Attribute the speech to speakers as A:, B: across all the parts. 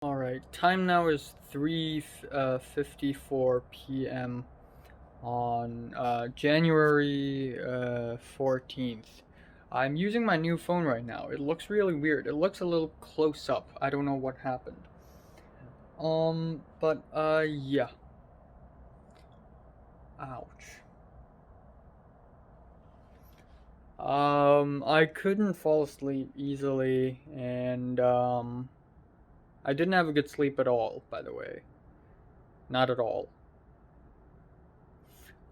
A: Alright, time now is 3:54 p.m. on January 14th. I'm using my new phone right now. It looks really weird. It looks a little close up. I don't know what happened. Yeah. Ouch. I couldn't fall asleep easily, and I didn't have a good sleep at all, by the way. Not at all.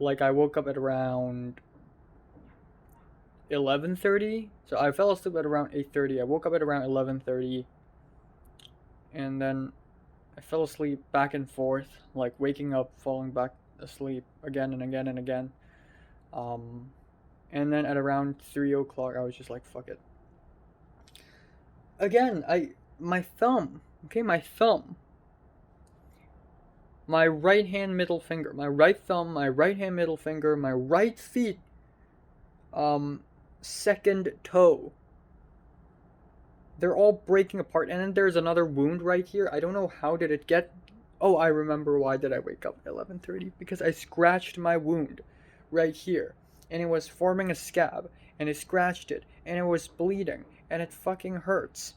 A: Like, I woke up at around 11:30. So I fell asleep at around 8:30. I woke up at around 11:30, and then I fell asleep back and forth, like waking up, falling back asleep again and again and again. Um, and then at around 3 o'clock, I was just like, "Fuck it." Again, my thumb. Okay, my thumb. My right hand middle finger, my right thumb, my right hand middle finger, my right feet, second toe. They're all breaking apart, and then there's another wound right here. I don't know how did it get. Oh, I remember why did I wake up at 11:30, because I scratched my wound right here, and it was forming a scab, and I scratched it, and it was bleeding, and it fucking hurts.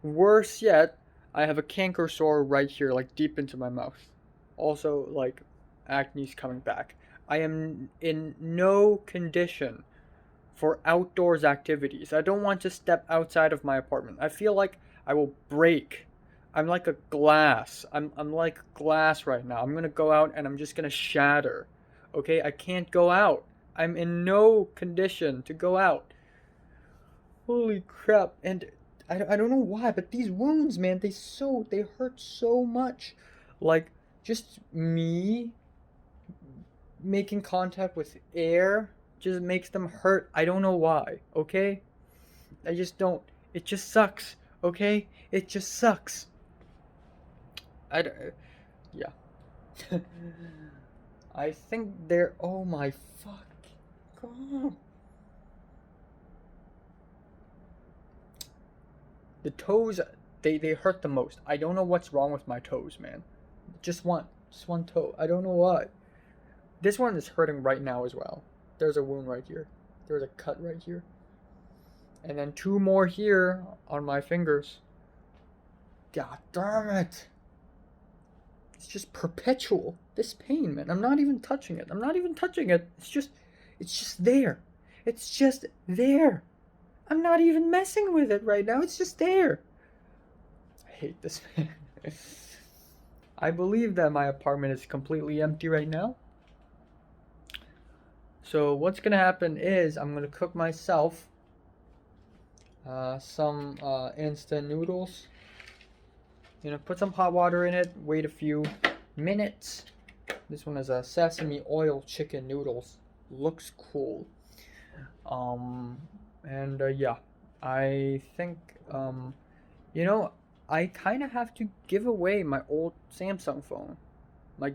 A: Worse yet, I have a canker sore right here, like deep into my mouth. Also, like, acne's coming back. I am in no condition for outdoors activities. I don't want to step outside of my apartment. I feel like I will break. I'm like a glass. I'm like glass right now. I'm gonna go out and I'm just gonna shatter. Okay, I can't go out. I'm in no condition to go out. Holy crap. And I don't know why, but these wounds, man, they hurt so much. Like, just me making contact with air just makes them hurt. I don't know why, okay? I just don't. It just sucks, okay? It just sucks. I d- yeah. I think they're. Oh my fuck. God. The toes, they hurt the most. I don't know what's wrong with my toes, man. Just one toe. I don't know why. This one is hurting right now as well. There's a wound right here. There's a cut right here. And then two more here on my fingers. God damn it. It's just perpetual. This pain, man. I'm not even touching it. I'm not even touching it. It's just there. It's just there. I'm not even messing with it right now. It's just there. I hate this, man. I believe that my apartment is completely empty right now. So what's gonna happen is I'm gonna cook myself some instant noodles. Put some hot water in it. Wait a few minutes. This one is a sesame oil chicken noodles. Looks cool. Yeah, I think I kind of have to give away my old Samsung phone, my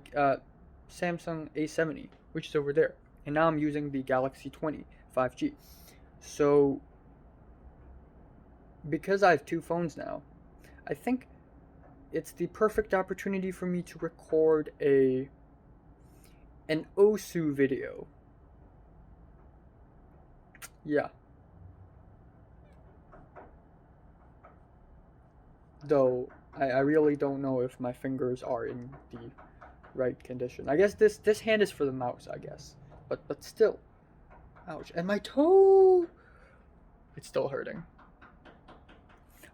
A: Samsung A70, which is over there, and now I'm using the Galaxy 20 5G. So because I have two phones now, I think it's the perfect opportunity for me to record an Osu video. Yeah. Though I really don't know if my fingers are in the right condition. I guess this hand is for the mouse, I guess. But still. Ouch. And my toe, it's still hurting.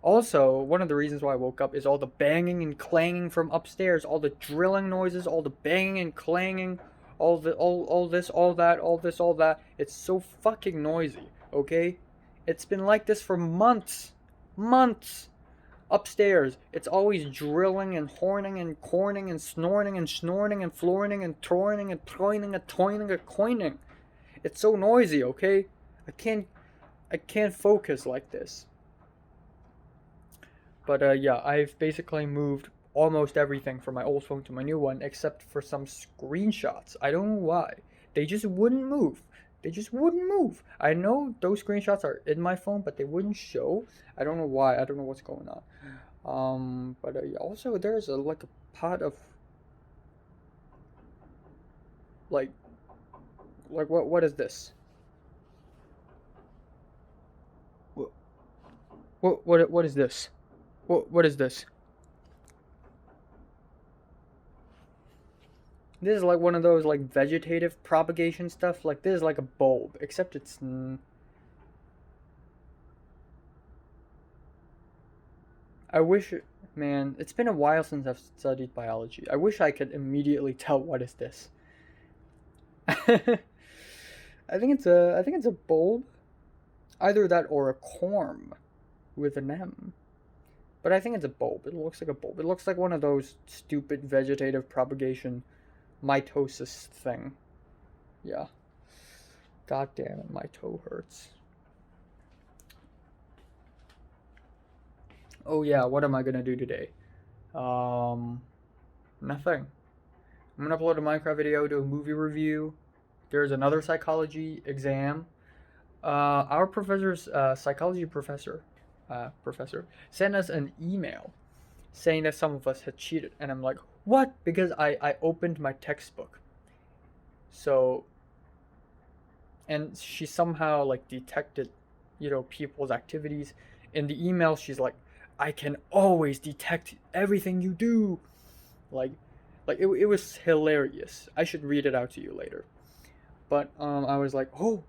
A: Also, one of the reasons why I woke up is all the banging and clanging from upstairs, all the drilling noises, all the banging and clanging, all this, all that, all this, all that. It's so fucking noisy, okay? It's been like this for months. Months. Upstairs, it's always drilling and horning and corning and snorting and snorting and flooring and troining and toining and toining and coining. It's so noisy, okay? I can't focus like this. But yeah, I've basically moved almost everything from my old phone to my new one, except for some screenshots. I don't know why. They just wouldn't move. They just wouldn't move. I know those screenshots are in my phone, but they wouldn't show. I don't know why. I don't know what's going on. But also there's like a pot of like what is this? What what is this? What is this? This is like one of those like vegetative propagation stuff. Like this is like a bulb, except it's. I wish, man, it's been a while since I've studied biology. I wish I could immediately tell what is this. I think it's a bulb, either that or a corm with an M. But I think it's a bulb. It looks like a bulb. It looks like one of those stupid vegetative propagation mitosis thing. Yeah. God damn it, my toe hurts. Oh yeah, what am I gonna do today? Nothing. I'm gonna upload a Minecraft video, do a movie review. There's another psychology exam. Our professor's psychology professor sent us an email saying that some of us had cheated, and I'm like, what? Because I opened my textbook. So, and she somehow like detected, people's activities. In the email, she's like, I can always detect everything you do. Like it was hilarious. I should read it out to you later. But I was like, oh,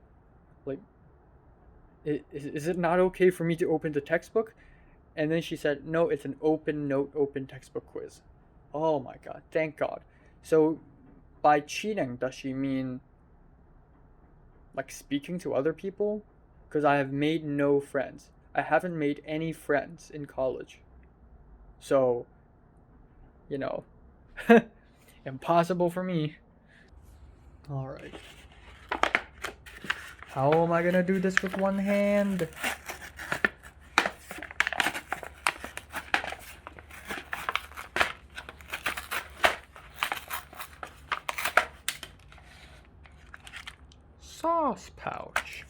A: like, is it not okay for me to open the textbook? And then she said, no, it's an open note, open textbook quiz. Oh my god, thank God. So by cheating, does she mean like speaking to other people? Because I have made no friends. I haven't made any friends in college. So, impossible for me. Alright. How am I gonna do this with one hand? Sauce pouch.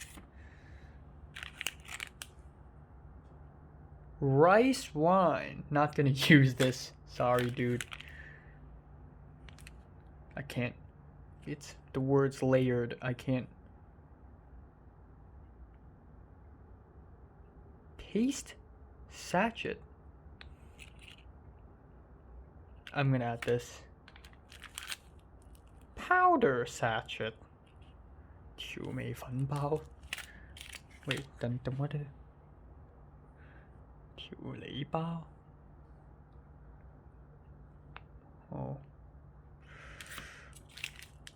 A: Rice wine. Not gonna use this. Sorry, dude. I can't. It's the word's layered. I can't. Paste sachet. I'm gonna add this. Powder sachet. 调味粉包. Wait, 等我的调理包. Oh.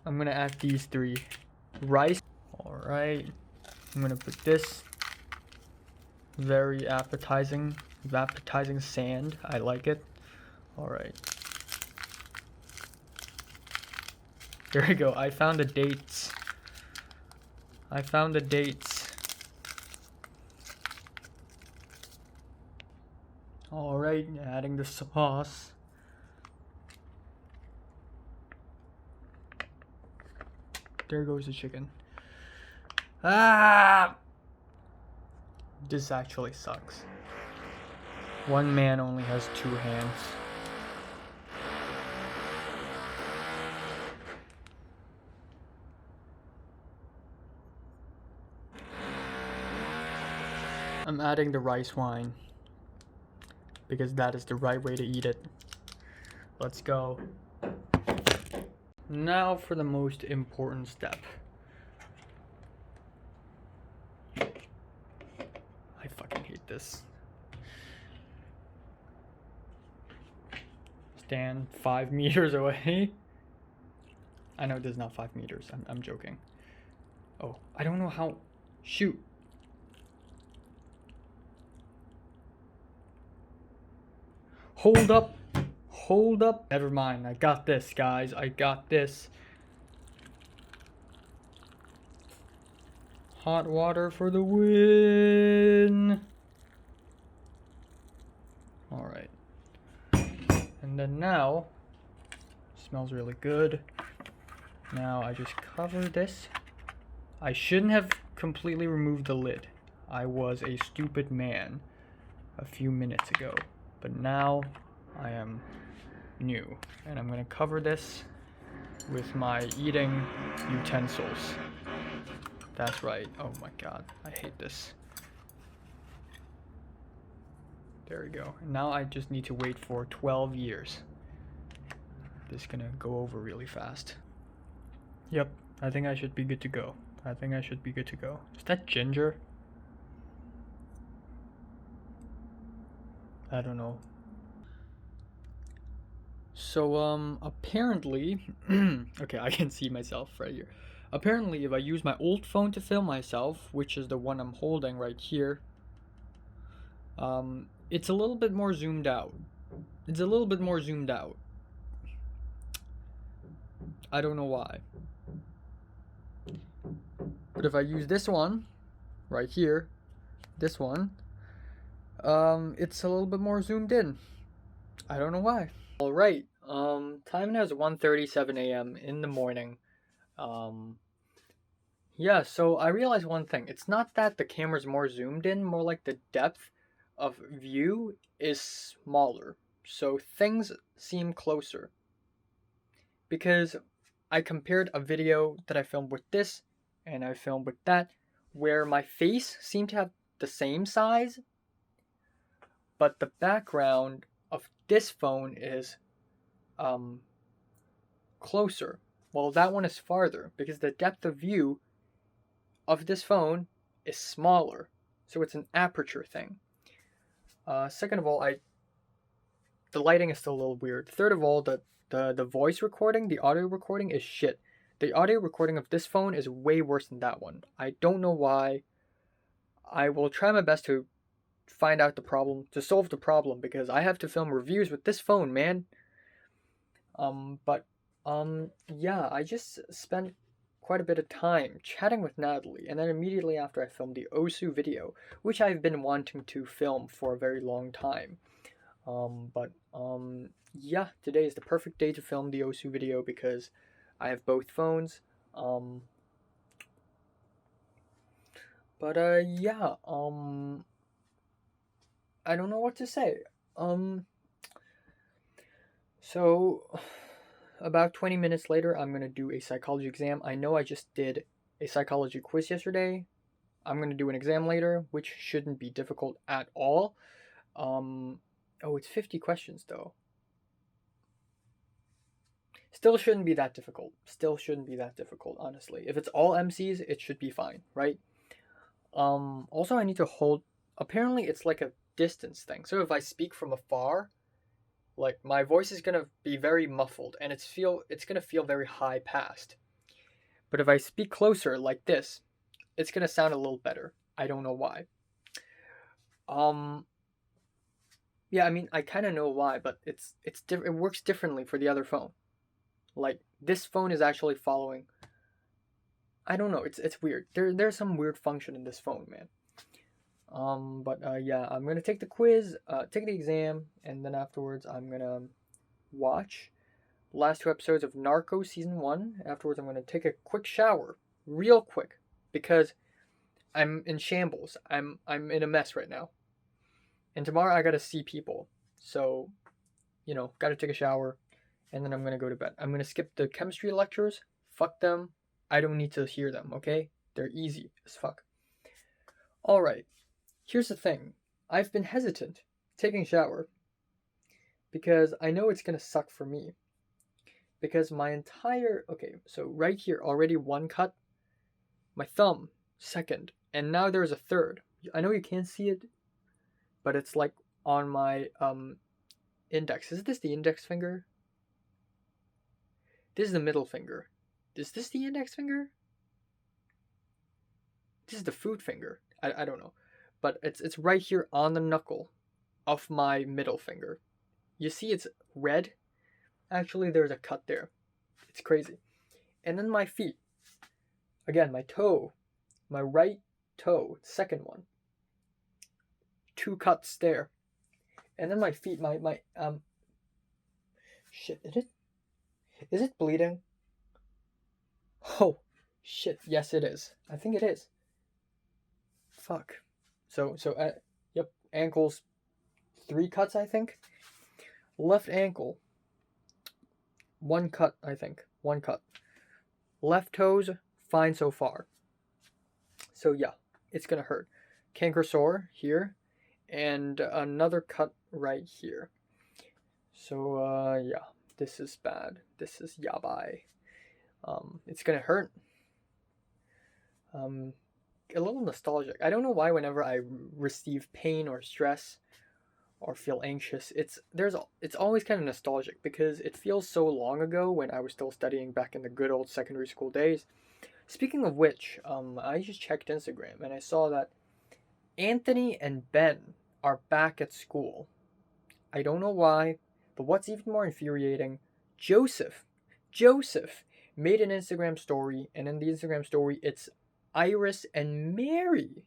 A: I'm gonna add these three. Rice. Alright. I'm gonna put this. Very appetizing. Appetizing sand. I like it. Alright. There we go. I found the dates. I found the dates. Alright, adding the sauce. There goes the chicken. Ah! This actually sucks. One man only has two hands. I'm adding the rice wine because that is the right way to eat it. Let's go. Now for the most important step. I fucking hate this. Stand 5 meters away. I know this is not 5 meters. I'm joking. Oh, I don't know how. Shoot. Hold up. Hold up. Never mind. I got this, guys. I got this. Hot water for the win. Alright. And then now, smells really good. Now I just cover this. I shouldn't have completely removed the lid. I was a stupid man a few minutes ago. But now I am new, and I'm gonna cover this with my eating utensils. That's right. Oh my god, I hate this. There we go. And now I just need to wait for 12 years. This is gonna go over really fast. Yep, I think I should be good to go. I think I should be good to go. Is that ginger? I don't know. So, apparently, okay, I can see myself right here. Apparently, if I use my old phone to film myself, which is the one I'm holding right here, it's a little bit more zoomed out. It's a little bit more zoomed out. I don't know why. But if I use this one, right here, this one, it's a little bit more zoomed in. I don't know why. Alright, time now is 1:37 a.m. in the morning. Yeah, so I realized one thing. It's not that the camera's more zoomed in, more like the depth of view is smaller. So things seem closer. Because I compared a video that I filmed with this and I filmed with that, where my face seemed to have the same size, but the background of this phone is closer. Well, that one is farther because the depth of view of this phone is smaller, so it's an aperture thing. Second of all, the lighting is still a little weird. Third of all, the voice recording, the audio recording is shit. The audio recording of this phone is way worse than that one. I don't know why. I will try my best to find out the problem, to solve the problem, because I have to film reviews with this phone, man. Yeah, I just spent quite a bit of time chatting with Natalie, and then immediately after I filmed the Osu video, which I've been wanting to film for a very long time. Yeah, today is the perfect day to film the Osu video because I have both phones. Yeah, I don't know what to say. So about 20 minutes later, I'm going to do a psychology exam. I know I just did a psychology quiz yesterday. I'm going to do an exam later, which shouldn't be difficult at all. Oh, it's 50 questions though. Still shouldn't be that difficult. Still shouldn't be that difficult, honestly. If it's all MCs, it should be fine, right? Also I need to hold, apparently it's like a distance thing. So if I speak from afar, like my voice is gonna be very muffled and it's gonna feel very high passed. But if I speak closer like this, it's gonna sound a little better. I don't know why. Yeah, I mean I kind of know why, but it works differently for the other phone. Like this phone is actually following. I don't know. It's weird. There's some weird function in this phone, man. Yeah, I'm gonna take the quiz, take the exam, and then afterwards I'm gonna watch the last two episodes of Narco season 1. Afterwards, I'm gonna take a quick shower, real quick, because I'm in shambles. I'm in a mess right now, and tomorrow I gotta see people. So, gotta take a shower, and then I'm gonna go to bed. I'm gonna skip the chemistry lectures. Fuck them. I don't need to hear them. Okay, they're easy as fuck. All right. Here's the thing. I've been hesitant taking a shower because I know it's going to suck for me. Because okay, so right here, already one cut, my thumb, second, and now there's a third. I know you can't see it, but it's like on my index. Is this the index finger? This is the middle finger. Is this the index finger? This is the food finger. I don't know. But it's right here on the knuckle of my middle finger. You see it's red? Actually, there's a cut there. It's crazy. And then my feet. Again, my toe. My right toe. Second one. 2 cuts there. And then my feet, shit, is it bleeding? Oh, shit, yes it is. I think it is. Fuck. Yep, ankles, 3 cuts, I think. Left ankle, 1 cut, I think. 1 cut. Left toes, fine so far. So yeah, it's gonna hurt. Canker sore here, and another cut right here. So yeah, this is bad. This is yabai. It's gonna hurt. A little nostalgic. I don't know why whenever I receive pain or stress or feel anxious, it's always kind of nostalgic because it feels so long ago when I was still studying back in the good old secondary school days. Speaking of which, I just checked Instagram and I saw that Anthony and Ben are back at school. I don't know why, but what's even more infuriating, Joseph made an Instagram story, and in the Instagram story, it's Iris and Mary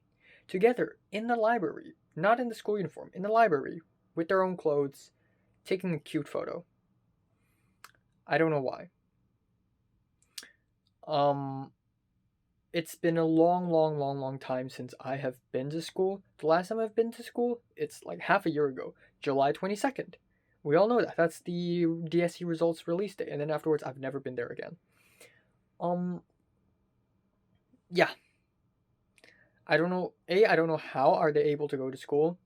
A: together in the library, not in the school uniform, in the library, with their own clothes, taking a cute photo. I don't know why. It's been a long time since I have been to school. The last time I've been to school, it's like half a year ago, July 22nd. We all know that. That's the DSE results release day. And then afterwards, I've never been there again. Yeah. I don't know. A, I don't know how are they able to go to school.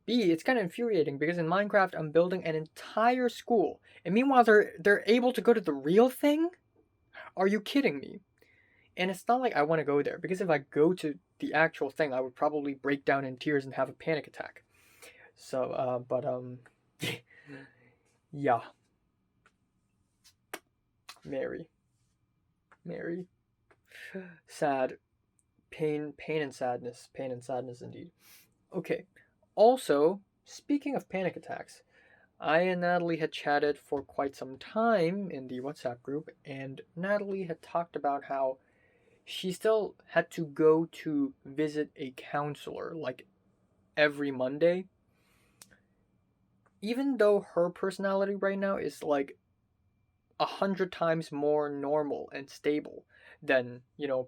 A: B, it's kind of infuriating because in Minecraft, I'm building an entire school. And meanwhile, they're able to go to the real thing? Are you kidding me? And it's not like I want to go there, because if I go to the actual thing, I would probably break down in tears and have a panic attack. So, yeah. Mary. Sad. Pain and sadness. Pain and sadness indeed. Okay. Also, speaking of panic attacks, I and Natalie had chatted for quite some time in the WhatsApp group, and Natalie had talked about how she still had to go to visit a counselor like every Monday. Even though her personality right now is like 100 times more normal and stable than,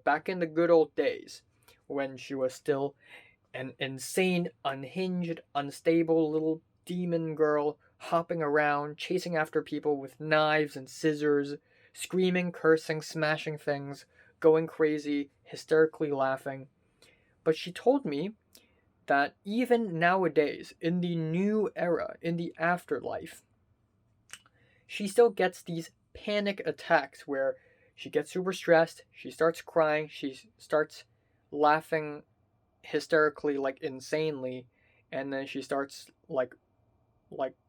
A: back in the good old days when she was still an insane, unhinged, unstable little demon girl hopping around, chasing after people with knives and scissors, screaming, cursing, smashing things, going crazy, hysterically laughing. But she told me that even nowadays, in the new era, in the afterlife, she still gets these panic attacks where she gets super stressed, she starts crying, she starts laughing hysterically, like insanely, and then she starts like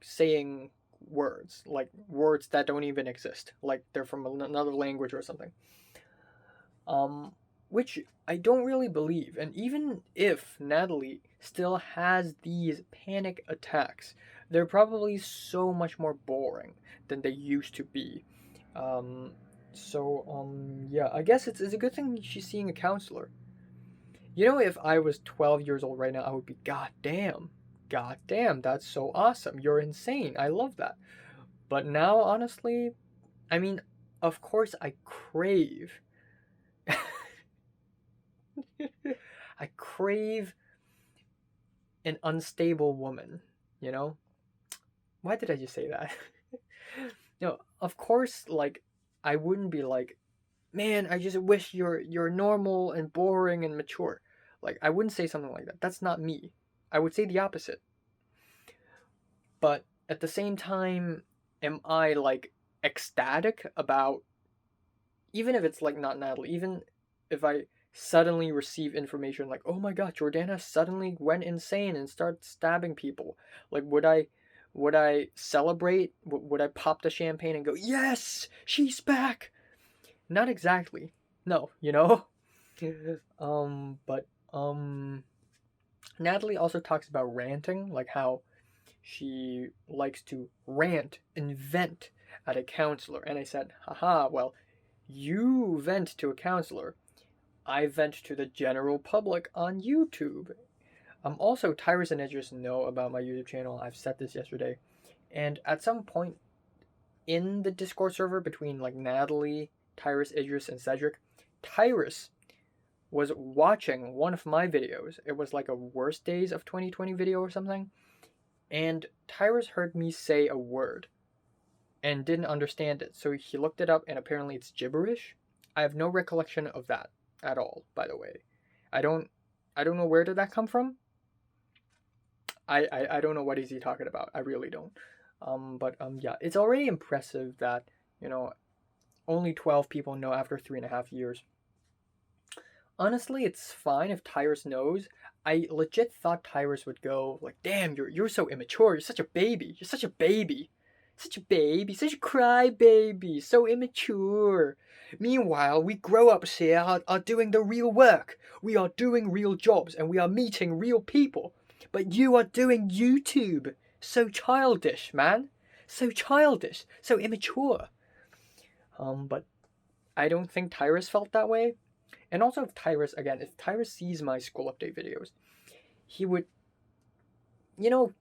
A: saying words that don't even exist, like they're from another language or something, which I don't really believe. And even if Natalie still has these panic attacks, they're probably so much more boring than they used to be. Yeah, I guess it's a good thing she's seeing a counselor. If I was 12 years old right now, I would be, God damn, that's so awesome. You're insane. I love that. But now, honestly, I mean, of course I crave. I crave an unstable woman, Why did I just say that? Of course, like, I wouldn't be like, man, I just wish you're normal and boring and mature. Like, I wouldn't say something like that. That's not me. I would say the opposite. But at the same time, am I like ecstatic about, even if it's like not Natalie, even if I suddenly receive information like, oh my god, Jordana suddenly went insane and started stabbing people, like, would I celebrate? Would I pop the champagne and go, yes, she's back? Not exactly. No, but Natalie also talks about ranting, like how she likes to rant and vent at a counselor. And I said, haha, well, you vent to a counselor. I vent to the general public on YouTube. Also, Tyrus and Idris know about my YouTube channel. I've said this yesterday. And at some point in the Discord server between like Natalie, Tyrus, Idris, and Cedric, Tyrus was watching one of my videos. It was like a worst days of 2020 video or something. And Tyrus heard me say a word and didn't understand it, so he looked it up, and apparently it's gibberish. I have no recollection of that at all, by the way. I don't know where did that come from. I don't know what is he talking about. I really don't. Yeah, it's already impressive that, only 12 people know after 3.5 years. Honestly, it's fine if Tyrus knows. I legit thought Tyrus would go like, "Damn, you're so immature. You're such a baby. You're such a baby. Such a baby. Such a cry baby. So immature." Meanwhile, we grown-ups here are doing the real work. We are doing real jobs and we are meeting real people. But you are doing YouTube. So childish, man. So childish. So immature. But I don't think Tyrus felt that way. And also if Tyrus sees my school update videos, he would,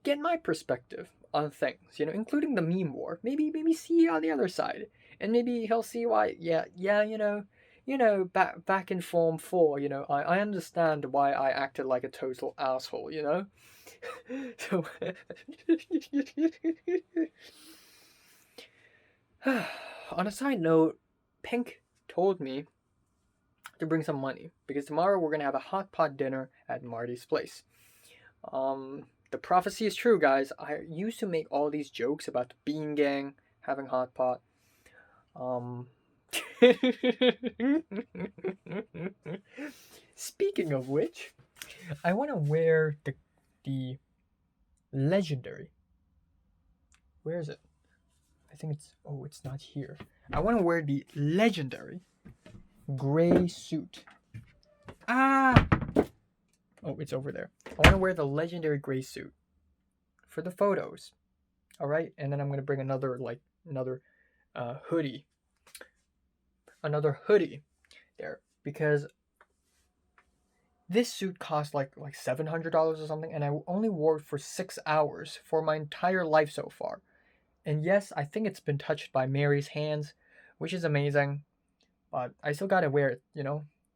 A: get my perspective on things, including the meme war. Maybe see on the other side. And maybe he'll see why, back in Form 4, I understand why I acted like a total asshole, So, on a side note, Pink told me to bring some money because tomorrow we're gonna have a hot pot dinner at Marty's place. The prophecy is true, guys. I used to make all these jokes about the Bean Gang having hot pot. Speaking of which, I want to wear the legendary. Where is it? I think it's not here. I want to wear the legendary gray suit. Ah! Oh, it's over there. I want to wear the legendary gray suit for the photos. All right, and then I'm gonna bring another hoodie. Another hoodie there because this suit cost like $700 or something, and I only wore it for 6 hours for my entire life so far. And yes, I think it's been touched by Mary's hands, which is amazing. But I still gotta wear it,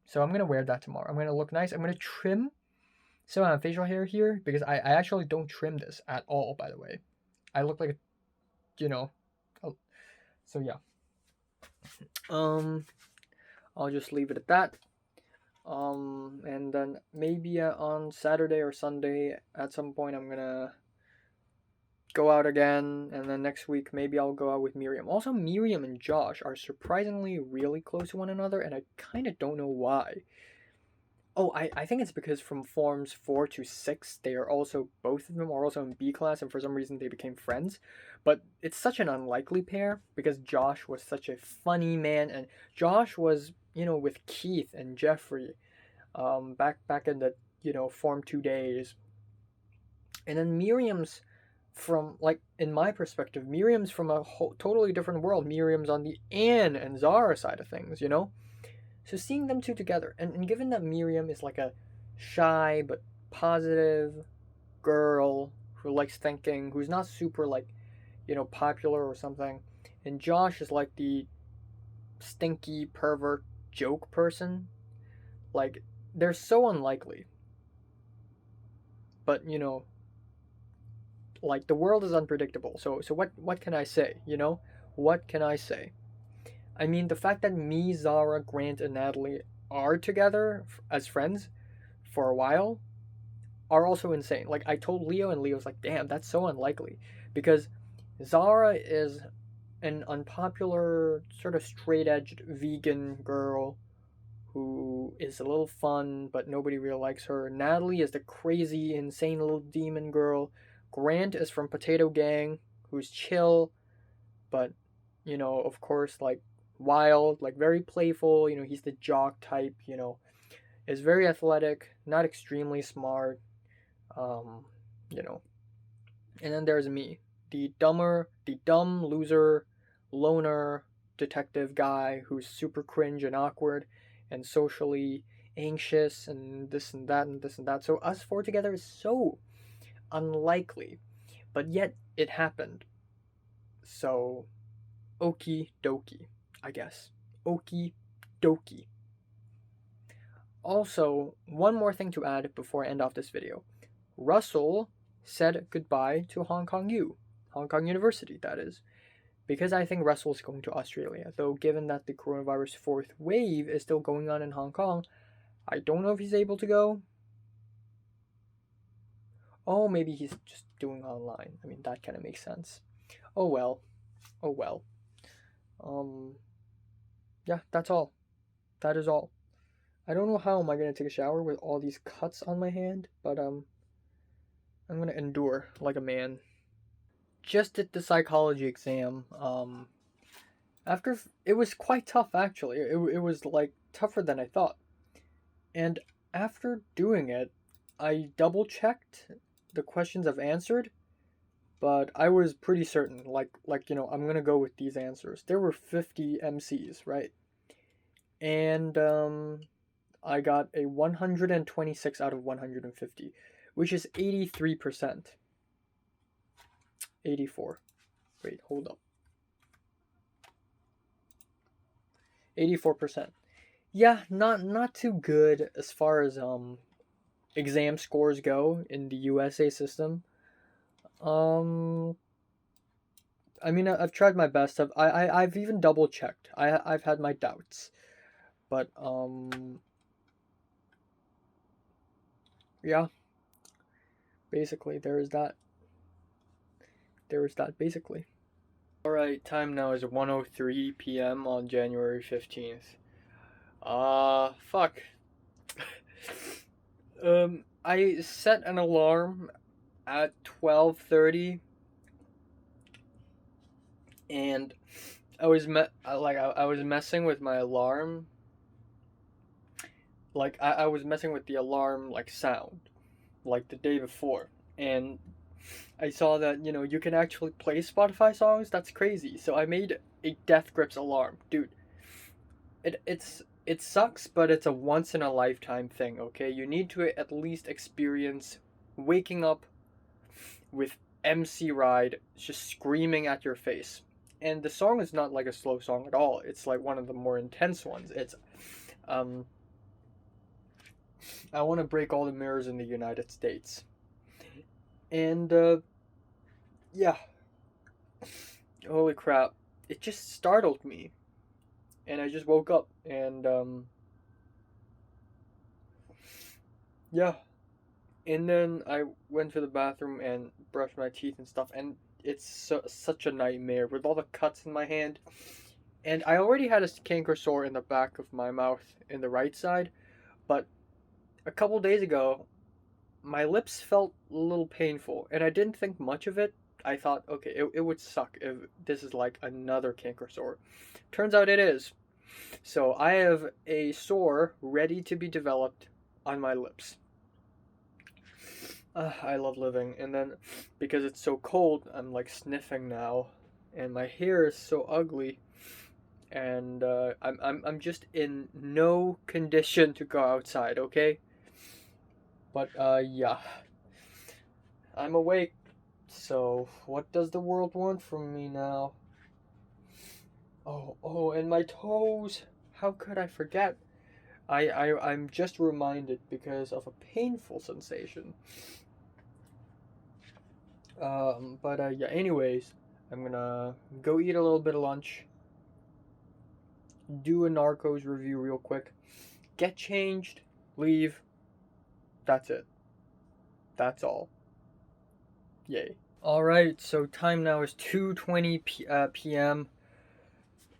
A: So I'm gonna wear that tomorrow. I'm gonna look nice. I'm gonna trim some of my facial hair here because I actually don't trim this at all, by the way. I look like so yeah. I'll just leave it at that. And then maybe on Saturday or Sunday at some point I'm gonna go out again, and then next week maybe I'll go out with Miriam. Also, Miriam and Josh are surprisingly really close to one another, and I kind of don't know why. Oh, I think it's because from forms 4 to 6, both of them are also in B class, and for some reason they became friends. But it's such an unlikely pair because Josh was such a funny man, and Josh was, with Keith and Jeffrey, back in the, form 2 days. And then Miriam's from, in my perspective, Miriam's from a totally different world. Miriam's on the Anne and Zara side of things, So seeing them two together, and given that Miriam is like a shy but positive girl who likes thinking, who's not super popular or something, and Josh is like the stinky pervert joke person, they're so unlikely. But the world is unpredictable. So what can I say? What can I say? I mean, the fact that me, Zara, Grant, and Natalie are together as friends for a while are also insane. I told Leo, and Leo's like, damn, that's so unlikely. Because Zara is an unpopular, sort of straight-edged vegan girl who is a little fun, but nobody really likes her. Natalie is the crazy, insane little demon girl. Grant is from Potato Gang, who's chill, but, of course, wild, very playful, he's the jock type, is very athletic, not extremely smart, and then there's me, the dumb loser, loner detective guy who's super cringe and awkward and socially anxious and this and that and this and that. So us four together is so unlikely, but yet it happened. So okie dokie, I guess. Okie dokie. Also, one more thing to add before I end off this video. Russell, said goodbye to Hong Kong University, that is. Because I think Russell's going to Australia, though given that the coronavirus fourth wave is still going on in Hong Kong, I don't know if he's able to go. Oh, maybe he's just doing online. I mean, that kind of makes sense. Oh well. Oh well. Yeah, that's all. That is all. I don't know how am I gonna take a shower with all these cuts on my hand, but I'm gonna endure like a man. Just did the psychology exam. After it was quite tough actually. It was like tougher than I thought. And after doing it, I double checked the questions I've answered, but I was pretty certain. I'm gonna go with these answers. There were 50 MCs, right? And I got a 126 out of 150, which is 83%. 84. Wait, hold up. 84%. Yeah, not too good as far as exam scores go in the USA system. I mean, I've tried my best. I've even double checked. I've had my doubts, but yeah. Basically, there is that. Basically. All right, time now is 1:03 p.m. on January 15th. Fuck. I set an alarm at 12:30, and I was I was messing with my alarm. I was messing with the alarm sound, like the day before, and I saw that you can actually play Spotify songs. That's crazy. So I made a Death Grips alarm, dude. It sucks, but it's a once in a lifetime thing. Okay, you need to at least experience waking up with MC Ride just screaming at your face. And the song is not like a slow song at all. It's like one of the more intense ones. It's I want to break all the mirrors in the United States. And yeah. Holy crap. It just startled me. And I just woke up and yeah. And then I went to the bathroom and brushed my teeth and stuff, and it's such a nightmare with all the cuts in my hand. And I already had a canker sore in the back of my mouth in the right side, but a couple days ago, my lips felt a little painful, and I didn't think much of it. I thought, okay, it would suck if this is like another canker sore. Turns out it is. So I have a sore ready to be developed on my lips. I love living, and then because it's so cold, I'm like sniffing now, and my hair is so ugly, and I'm just in no condition to go outside. Okay, but yeah, I'm awake. So what does the world want from me now? Oh, and my toes. How could I forget? I'm just reminded because of a painful sensation. But yeah, anyways, I'm gonna go eat a little bit of lunch, do a Narcos review real quick, get changed, leave. That's it. That's all. Yay. Alright, so time now is 2:20 p.m.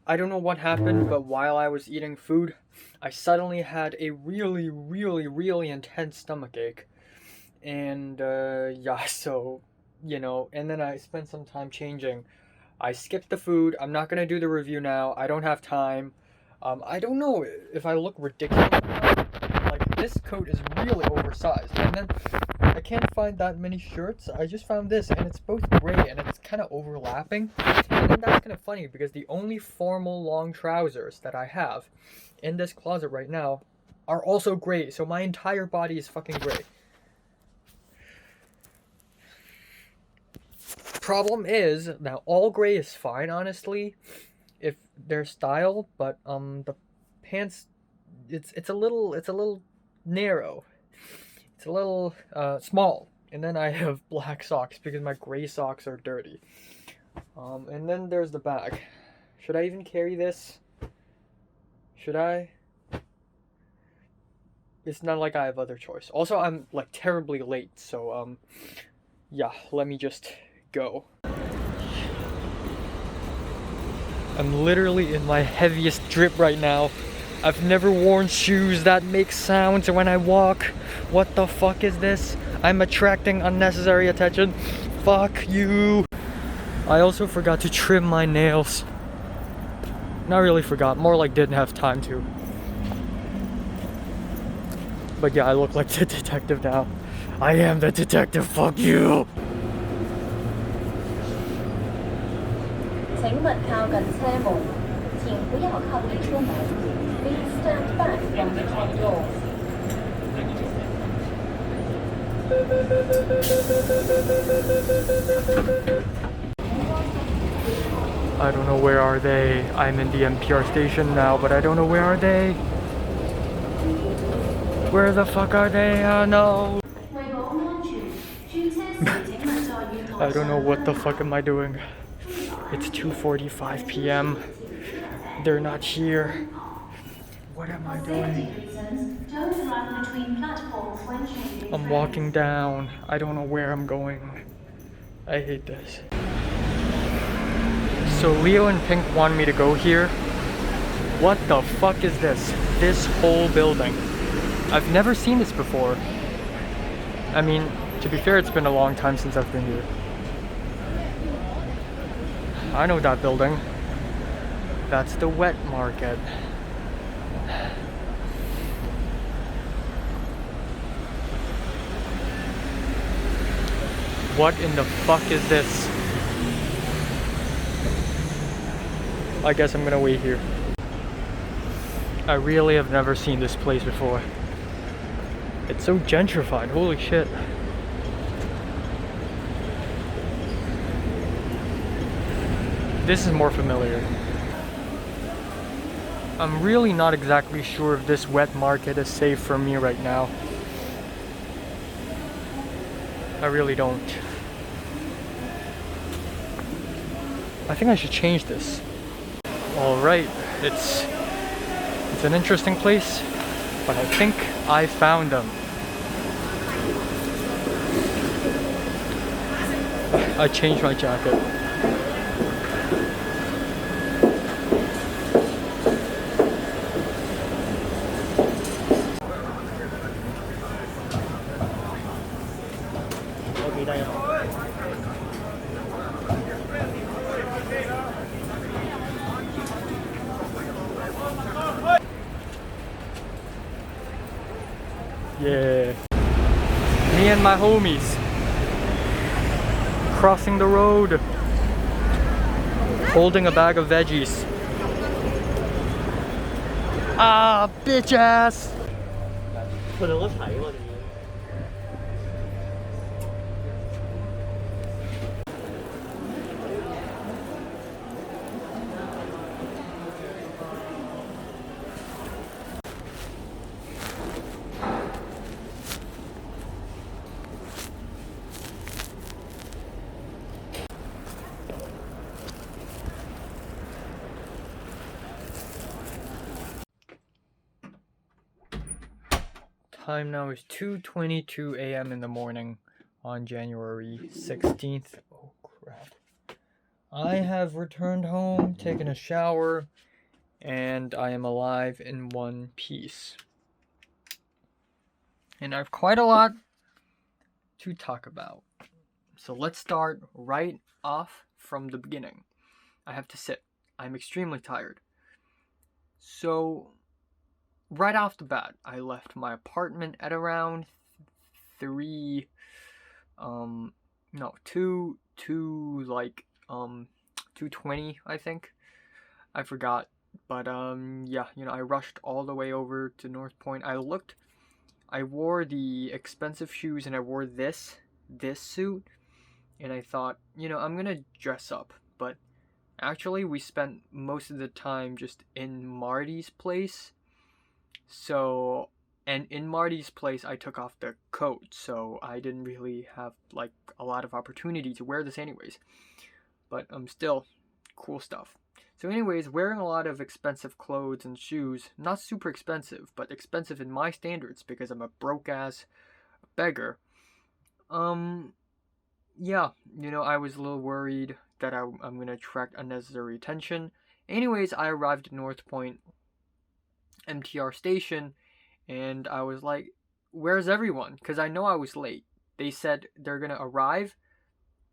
A: I don't know what happened, but while I was eating food, I suddenly had a really, really, really intense stomachache. And yeah, so and then I spent some time changing. I skipped the food. I'm not gonna do the review now. I don't have time. I don't know if I look ridiculous. Like this coat is really oversized, and then I can't find that many shirts. I just found this, and it's both gray and it's kind of overlapping. And then that's kind of funny because the only formal long trousers that I have in this closet right now are also gray. So my entire body is fucking gray. Problem is now all gray is fine, honestly, if they're style, but the pants, it's a little narrow, it's a little small, And then I have black socks because my gray socks are dirty. And then there's the bag. Should I even carry this? Should I? It's not like I have other choice. Also, I'm like terribly late, so yeah, let me just go. I'm literally in my heaviest drip right now. I've never worn shoes that make sounds when I walk. What the fuck is this? I'm attracting unnecessary attention. Fuck you. I also forgot to trim my nails. Not really forgot, more like didn't have time to. But yeah, I look like the detective now. I am the detective, fuck you!
B: 请勿靠近车门，请不要靠近车门。Please stand back from the top door.
A: I don't know where are they. I'm in the NPR station now, but I don't know where are they. Where the fuck are they? Oh no. I don't know what the fuck am I doing. It's 2:45 p.m. They're not here. What am I doing? I'm walking down. I don't know where I'm going. I hate this. So Leo and Pink want me to go here. What the fuck is this? This whole building. I've never seen this before. I mean, to be fair, it's been a long time since I've been here. I know that building. That's the wet market. What in the fuck is this? I guess I'm gonna wait here. I really have never seen this place before. It's so gentrified, holy shit. This is more familiar. I'm really not exactly sure if this wet market is safe for me right now. I really don't. I think I should change this. Alright, it's an interesting place, but I think I found them. I changed my jacket. Yeah. Me and my homies crossing the road, holding a bag of veggies. Ah, bitch ass! Time now is 2:22 a.m. in the morning on January 16th. Oh crap. I have returned home, taken a shower, and I am alive in one piece. And I have quite a lot to talk about. So let's start right off from the beginning. I have to sit. I'm extremely tired. So right off the bat, I left my apartment at around 2:20, I think. I forgot. But yeah, I rushed all the way over to North Point. I wore the expensive shoes and I wore this suit, and I thought, I'm gonna dress up. But actually we spent most of the time just in Marty's place. So And in Marty's place, I took off the coat, so I didn't really have like a lot of opportunity to wear this anyways. But still, cool stuff. So anyways, wearing a lot of expensive clothes and shoes, not super expensive, but expensive in my standards because I'm a broke ass beggar. Yeah, I was a little worried that I'm gonna attract unnecessary attention. Anyways, I arrived at North Point MTR station and I was like, where's everyone? Because I know I was late. They said they're gonna arrive.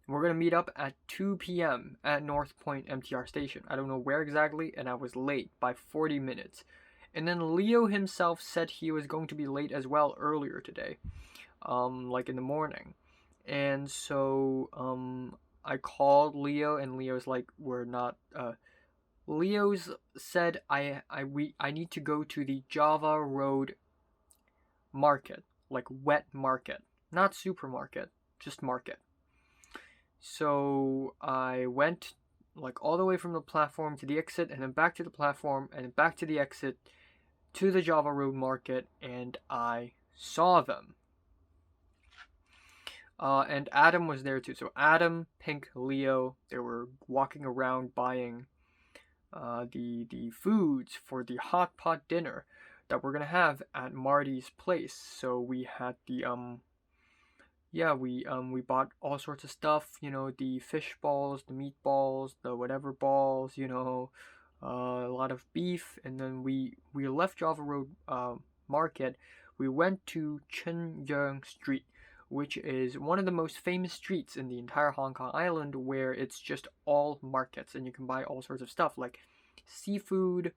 A: We're gonna meet up at 2 p.m. at North Point MTR station. I don't know where exactly, and I was late by 40 minutes. And then Leo himself said he was going to be late as well earlier today, like in the morning. And so, I called Leo, and Leo's like, we're not. Leo's said I need to go to the Java Road market, like wet market, not supermarket, just market. So I went like all the way from the platform to the exit, and then back to the platform, and then back to the exit to the Java Road market, and I saw them. And Adam was there too. So Adam, Pink, Leo, they were walking around buying the foods for the hot pot dinner that we're gonna have at Marty's place. So we had the we bought all sorts of stuff, the fish balls, the meatballs, the whatever balls, a lot of beef, and then we left Java Road Market. We went to Chen Yung Street, which is one of the most famous streets in the entire Hong Kong island, where it's just all markets and you can buy all sorts of stuff like seafood,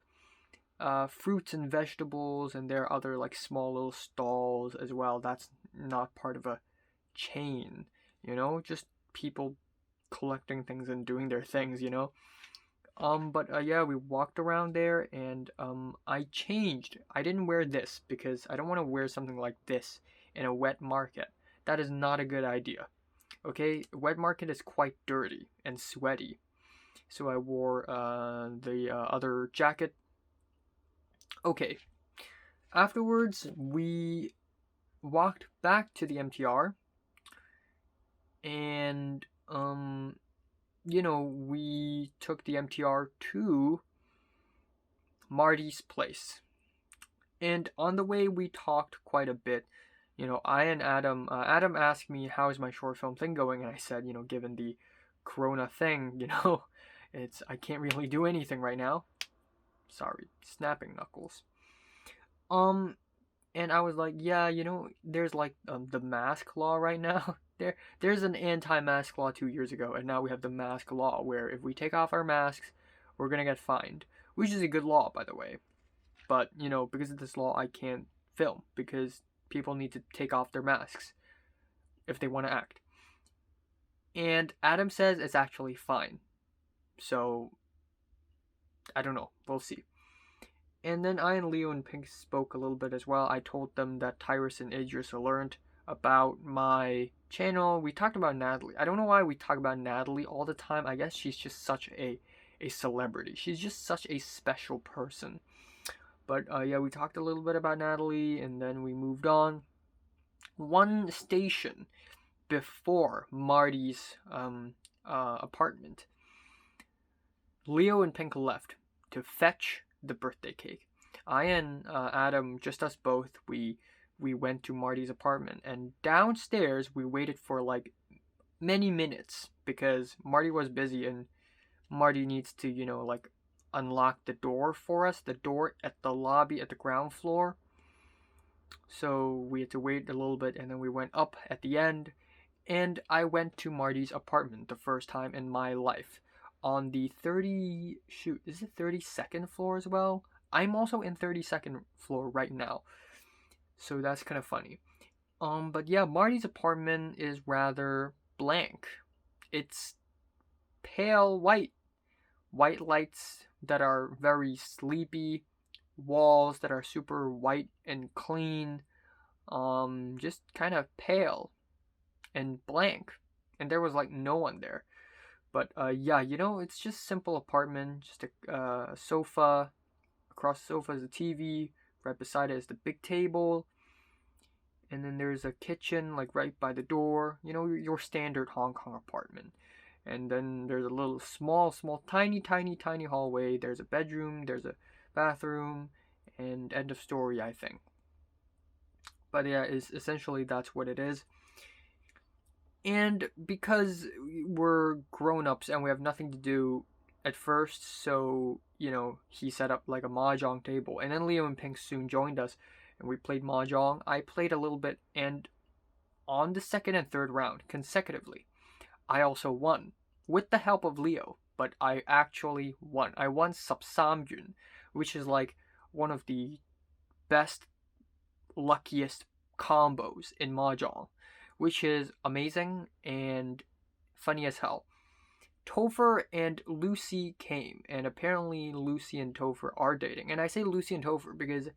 A: fruits and vegetables, and there are other like small little stalls as well. That's not part of a chain, just people collecting things and doing their things, But yeah, we walked around there and I changed. I didn't wear this because I don't want to wear something like this in a wet market. That is not a good idea. Okay, wet market is quite dirty and sweaty. So I wore the other jacket. Okay. Afterwards, we walked back to the MTR and we took the MTR to Marty's place. And on the way we talked quite a bit. I and Adam asked me how is my short film thing going, and I said, given the corona thing, I can't really do anything right now. Sorry, snapping knuckles. And I was like, yeah, there's like the mask law right now. There's an anti-mask law 2 years ago, and now we have the mask law, where if we take off our masks, we're gonna get fined, which is a good law, by the way. But because of this law, I can't film because people need to take off their masks if they want to act. And Adam says it's actually fine. So I don't know. We'll see. And then I and Leo and Pink spoke a little bit as well. I told them that Tyrus and Idris learned about my channel. We talked about Natalie. I don't know why we talk about Natalie all the time. I guess she's just such a celebrity. She's just such a special person. But yeah, we talked a little bit about Natalie, and then we moved on. One station before Marty's apartment, Leo and Pink left to fetch the birthday cake. I and Adam, just us both, we went to Marty's apartment, and downstairs we waited for like many minutes because Marty was busy and Marty needs to, like unlock the door for us, the door at the lobby at the ground floor. So we had to wait a little bit, and then we went up at the end, and I went to Marty's apartment the first time in my life on the 32nd floor as well? I'm also in 32nd floor right now, so that's kind of funny. But yeah, Marty's apartment is rather blank. It's pale white lights that are very sleepy, walls that are super white and clean, just kind of pale and blank, and there was like no one there. But yeah, it's just simple apartment, just a sofa. Across the sofa is a TV, right beside it is the big table, and then there's a kitchen like right by the door. You know, your standard Hong Kong apartment. And then there's a little small, tiny hallway. There's a bedroom, there's a bathroom, and end of story, I think. But yeah, is essentially that's what it is. And because we're grown-ups and we have nothing to do at first, so you know, he set up like a mahjong table, and then Leo and Pink soon joined us, and we played mahjong. I played a little bit, and on the second and third round consecutively, I also won with the help of Leo, but I actually won. I won Subsamjun, which is like one of the best, luckiest combos in mahjong, which is amazing and funny as hell. Topher and Lucy came, and apparently Lucy and Topher are dating. And I say Lucy and Topher because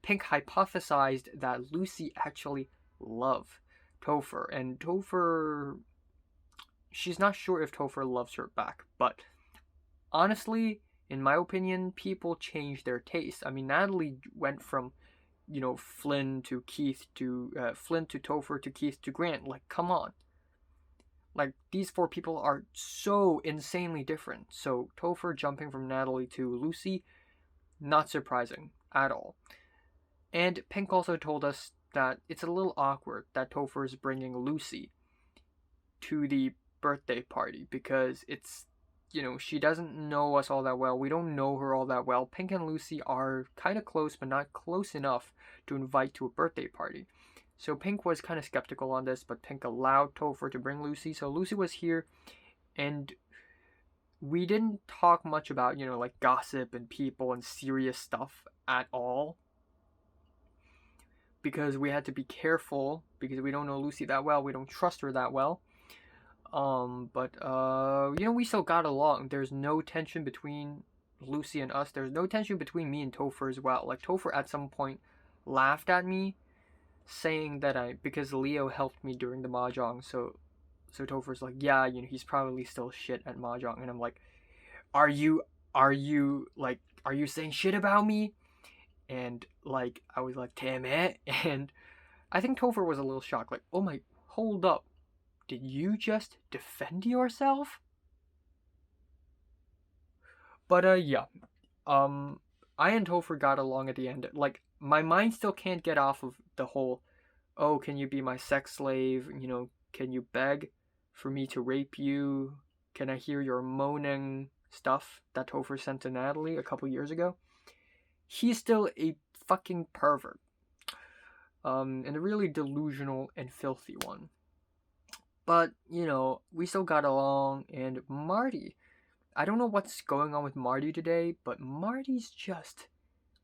A: Pink hypothesized that Lucy actually loved Topher, and Topher, she's not sure if Topher loves her back. But honestly, in my opinion, people change their taste. I mean, Natalie went from, you know, Flynn to Keith to Flynn to Topher to Keith to Grant. Like, come on. Like, these four people are so insanely different. So Topher jumping from Natalie to Lucy, not surprising at all. And Pink also told us that it's a little awkward that Topher is bringing Lucy to the birthday party because it's, you know, she doesn't know us all that well. We don't know her all that well. Pink and Lucy are kind of close, but not close enough to invite to a birthday party. So Pink was kind of skeptical on this, but Pink allowed Topher to bring Lucy. So Lucy was here, and we didn't talk much about, you know, like gossip and people and serious stuff at all. Because we had to be careful, because we don't know Lucy that well. We don't trust her that well. But you know, we still got along. There's no tension between Lucy and us. There's no tension between me and Topher as well. Like, Topher at some point laughed at me, saying that because Leo helped me during the mahjong, so Topher's like, yeah, you know, he's probably still shit at mahjong, and I'm like, are you saying shit about me? And like, I was like, damn it. And I think Topher was a little shocked, like, oh my, hold up, did you just defend yourself? But yeah, I and Topher got along at the end. Like, my mind still can't get off of the whole, oh, can you be my sex slave? You know, can you beg for me to rape you? Can I hear your moaning stuff that Topher sent to Natalie a couple years ago? He's still a fucking pervert. And a really delusional and filthy one. But, you know, we still got along, and Marty, I don't know what's going on with Marty today, but Marty's just,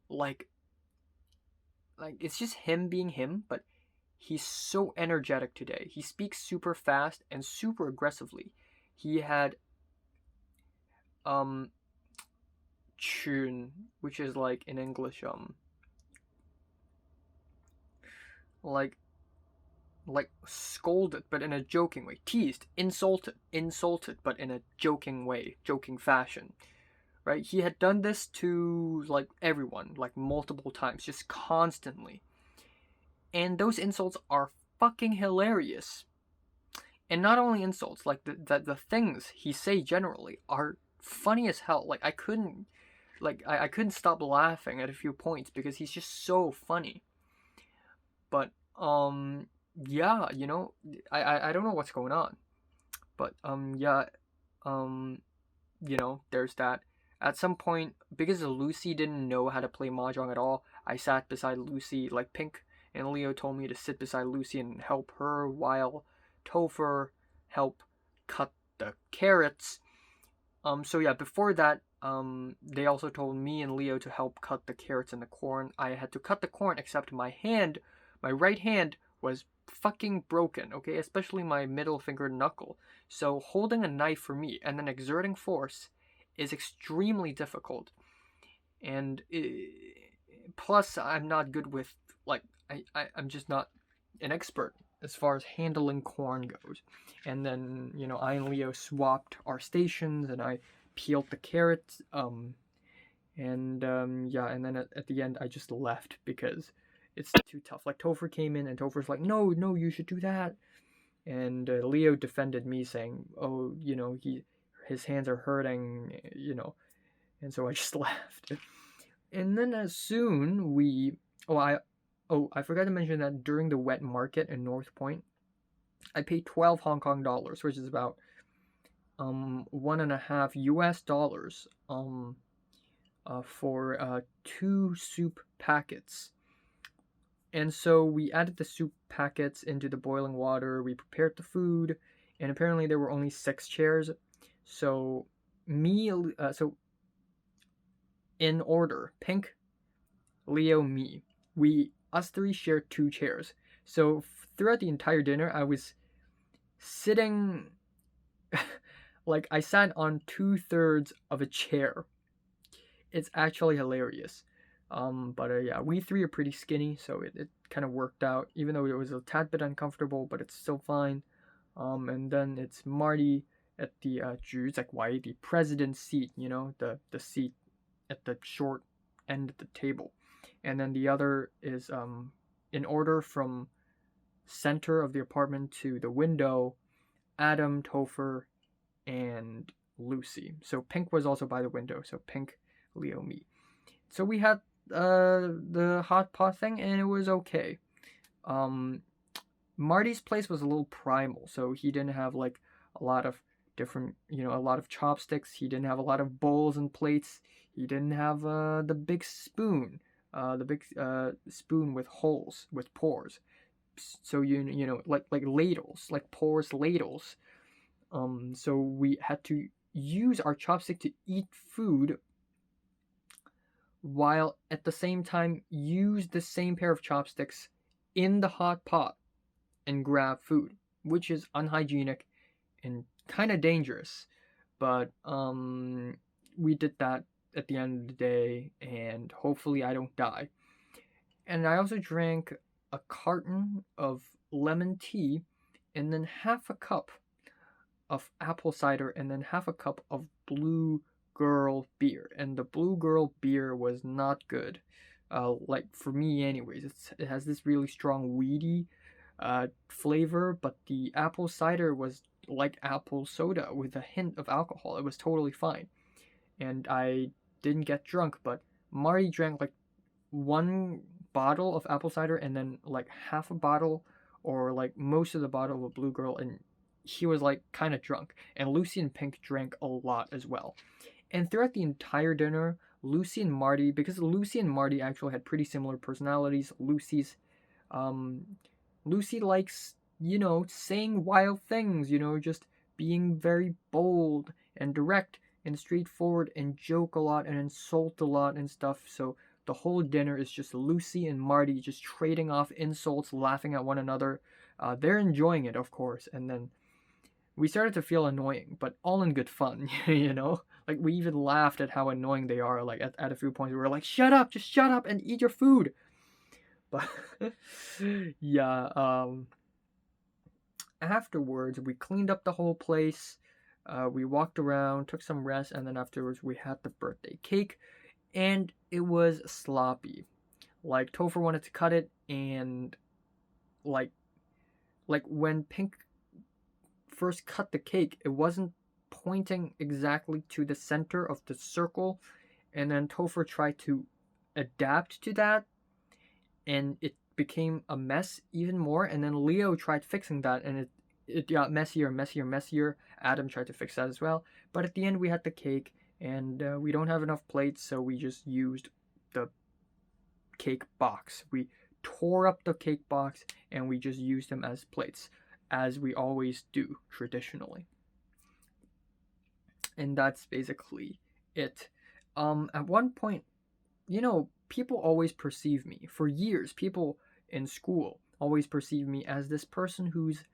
A: like, it's just him being him, but he's so energetic today. He speaks super fast and super aggressively. He had, chun, which is like in English, like scolded, but in a joking way, teased, insulted, but in a joking way, joking fashion, right? He had done this to like everyone, like multiple times, just constantly, and those insults are fucking hilarious. And not only insults, like the things he say generally are funny as hell. Like, I couldn't stop laughing at a few points because he's just so funny. But yeah, you know, I don't know what's going on. But yeah, you know, there's that. At some point, because Lucy didn't know how to play mahjong at all, I sat beside Lucy. Like, Pink and Leo told me to sit beside Lucy and help her while Topher helped cut the carrots. So yeah, before that, they also told me and Leo to help cut the carrots and the corn. I had to cut the corn, except my right hand was fucking broken, okay? Especially my middle finger knuckle. So holding a knife for me and then exerting force is extremely difficult. And plus, I'm not good with, like, I'm just not an expert as far as handling corn goes. And then, you know, I and Leo swapped our stations, and I peeled the carrots, And yeah, and then at the end I just left because it's too tough. Like Topher came in and Topher's like, no, no, you should do that. And Leo defended me, saying, oh, his hands are hurting. And so I just left. And then as soon we, I forgot to mention that during the wet market in North Point, I paid 12 Hong Kong dollars, which is about 1.5 US dollars for 2 soup packets. And so we added the soup packets into the boiling water, we prepared the food, and apparently there were only 6 chairs. So so in order, Pink, Leo, me. Us three shared 2 chairs. So throughout the entire dinner, I was sitting like I sat on 2/3 of a chair. It's actually hilarious. But yeah, we 3 are pretty skinny, so it kind of worked out, even though it was a tad bit uncomfortable, but it's still fine. And then it's Marty at the 主席位, the president's seat, the seat at the short end of the table. And then the other is in order from center of the apartment to the window, Adam, Topher, and Lucy. So Pink was also by the window. So Pink, Leo, me. So we had the hot pot thing, and it was okay. Marty's place was a little primal, so he didn't have like a lot of different, a lot of chopsticks. He didn't have a lot of bowls and plates. He didn't have the big spoon, spoon with holes, with pores. So like ladles, like porous ladles. So we had to use our chopstick to eat food, while at the same time use the same pair of chopsticks in the hot pot and grab food, which is unhygienic and kind of dangerous. But we did that at the end of the day, and hopefully I don't die. And I also drank a carton of lemon tea, and then half a cup of apple cider, and then half a cup of Blue Girl beer. And the Blue Girl beer was not good. Like for me anyways, it has this really strong weedy flavor, but the apple cider was like apple soda with a hint of alcohol. It was totally fine. And I didn't get drunk, but Marty drank like 1 bottle of apple cider and then like half a bottle or like most of the bottle of Blue Girl, and he was like kind of drunk. And Lucy and Pink drank a lot as well. And throughout the entire dinner, Lucy and Marty, because Lucy and Marty actually had pretty similar personalities. Lucy likes, saying wild things, just being very bold and direct and straightforward and joke a lot and insult a lot and stuff. So the whole dinner is just Lucy and Marty just trading off insults, laughing at one another. They're enjoying it, of course. And then we started to feel annoying, but all in good fun, Like, we even laughed at how annoying they are. Like, at a few points, we were like, shut up, just shut up and eat your food. But, yeah, afterwards, we cleaned up the whole place. We walked around, took some rest, and then afterwards, we had the birthday cake. And it was sloppy. Like, Topher wanted to cut it, and, like when Pink first cut the cake, it wasn't pointing exactly to the center of the circle, and then Topher tried to adapt to that, and it became a mess even more. And then Leo tried fixing that, and it got messier and messier and messier. Adam tried to fix that as well, but at the end we had the cake, and we don't have enough plates, so we just used the cake box. We tore up the cake box and we just used them as plates, as we always do traditionally. And that's basically it. At one point, people always perceive me, for years, people in school always perceive me as this person who's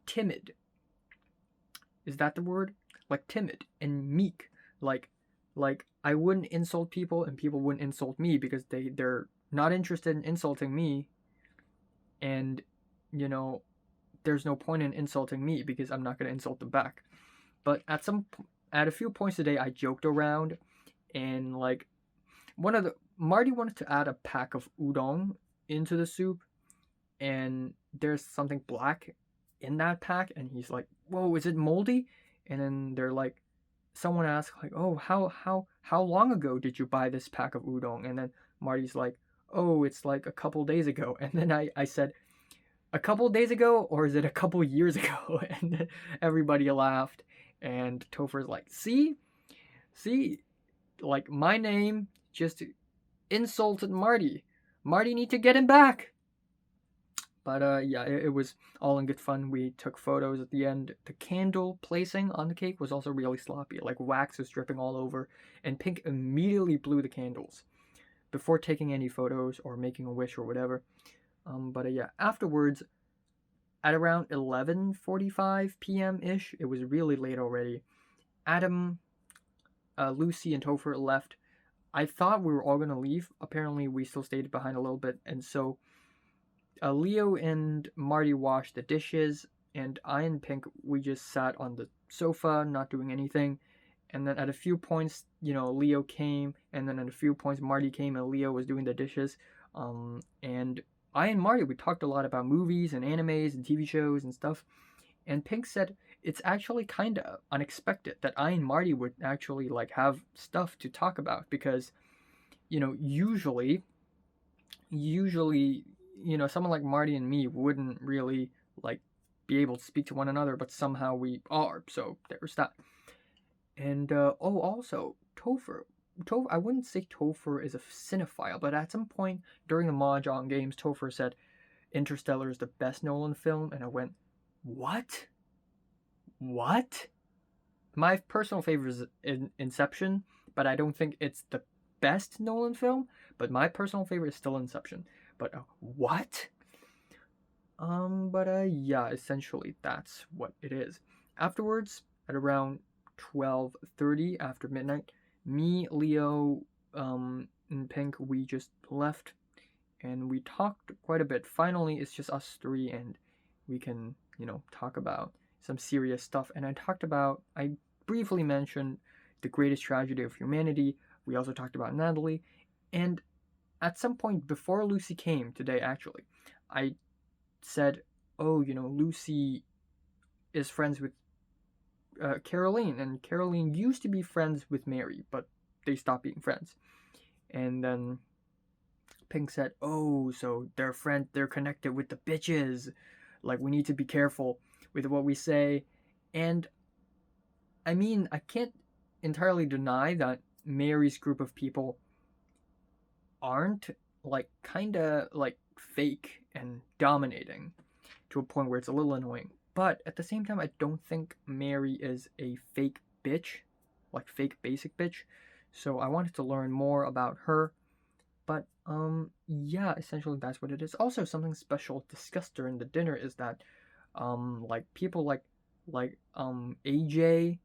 A: timid. Is that the word? Like timid and meek. Like I wouldn't insult people and people wouldn't insult me because they're not interested in insulting me. And, there's no point in insulting me because I'm not going to insult them back. But at a few points today, I joked around, and like Marty wanted to add a pack of udon into the soup, and there's something black in that pack, and he's like, "Whoa, is it moldy?" And then they're like, someone asked like, "Oh, how long ago did you buy this pack of udon?" And then Marty's like, "Oh, it's like a couple days ago." And then I said, "A couple days ago, or is it a couple years ago?" And then everybody laughed, and Topher's like, see, like my name just insulted Marty. Marty need to get him back." But yeah, it was all in good fun. We took photos at the end. The candle placing on the cake was also really sloppy. Like wax was dripping all over, and Pink immediately blew the candles before taking any photos or making a wish or whatever. But yeah, afterwards, at around 11:45 p.m. ish, it was really late already. Adam, Lucy, and Topher left. I thought we were all gonna leave. Apparently, we still stayed behind a little bit, and so Leo and Marty washed the dishes, and I and Pink, we just sat on the sofa, not doing anything. And then at a few points, Leo came, and then at a few points, Marty came, and Leo was doing the dishes. And I and Marty, we talked a lot about movies and animes and TV shows and stuff. And Pink said it's actually kind of unexpected that I and Marty would actually like have stuff to talk about because, usually, someone like Marty and me wouldn't really like be able to speak to one another, but somehow we are. So there's that. And also Topher. I wouldn't say Topher is a cinephile, but at some point during the Mahjong games, Topher said Interstellar is the best Nolan film, and I went, what? What? My personal favorite is Inception, but I don't think it's the best Nolan film. But my personal favorite is still Inception. But what? Yeah, essentially that's what it is. Afterwards, at around 12:30 after midnight, me, Leo, and Pink, we just left, and we talked quite a bit. Finally, it's just us three, and we can, talk about some serious stuff. And I briefly mentioned the greatest tragedy of humanity. We also talked about Natalie, and at some point before Lucy came today, actually, I said, "Oh, Lucy is friends with Caroline, and Caroline used to be friends with Mary, but they stopped being friends." And then Pink said, "Oh, so they're connected with the bitches. Like, we need to be careful with what we say." And I mean, I can't entirely deny that Mary's group of people aren't like kind of like fake and dominating to a point where it's a little annoying. But at the same time, I don't think Mary is a fake bitch, like fake basic bitch. So I wanted to learn more about her. But yeah, essentially that's what it is. Also, something special discussed during the dinner is that like people like AJ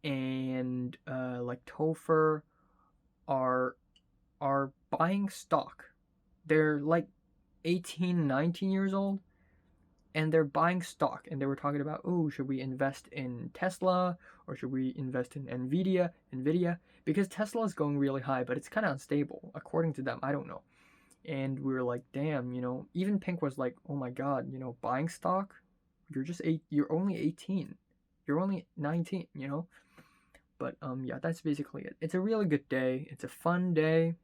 A: and like Topher are buying stock. They're like 18, 19 years old, and they're buying stock, and they were talking about, oh, should we invest in Tesla or should we invest in Nvidia, because Tesla is going really high, but it's kind of unstable according to them. I don't know. And we were like, damn, even Pink was like, oh my god, buying stock, you're only 18, you're only 19, But yeah, that's basically it. It's a really good day. It's a fun day,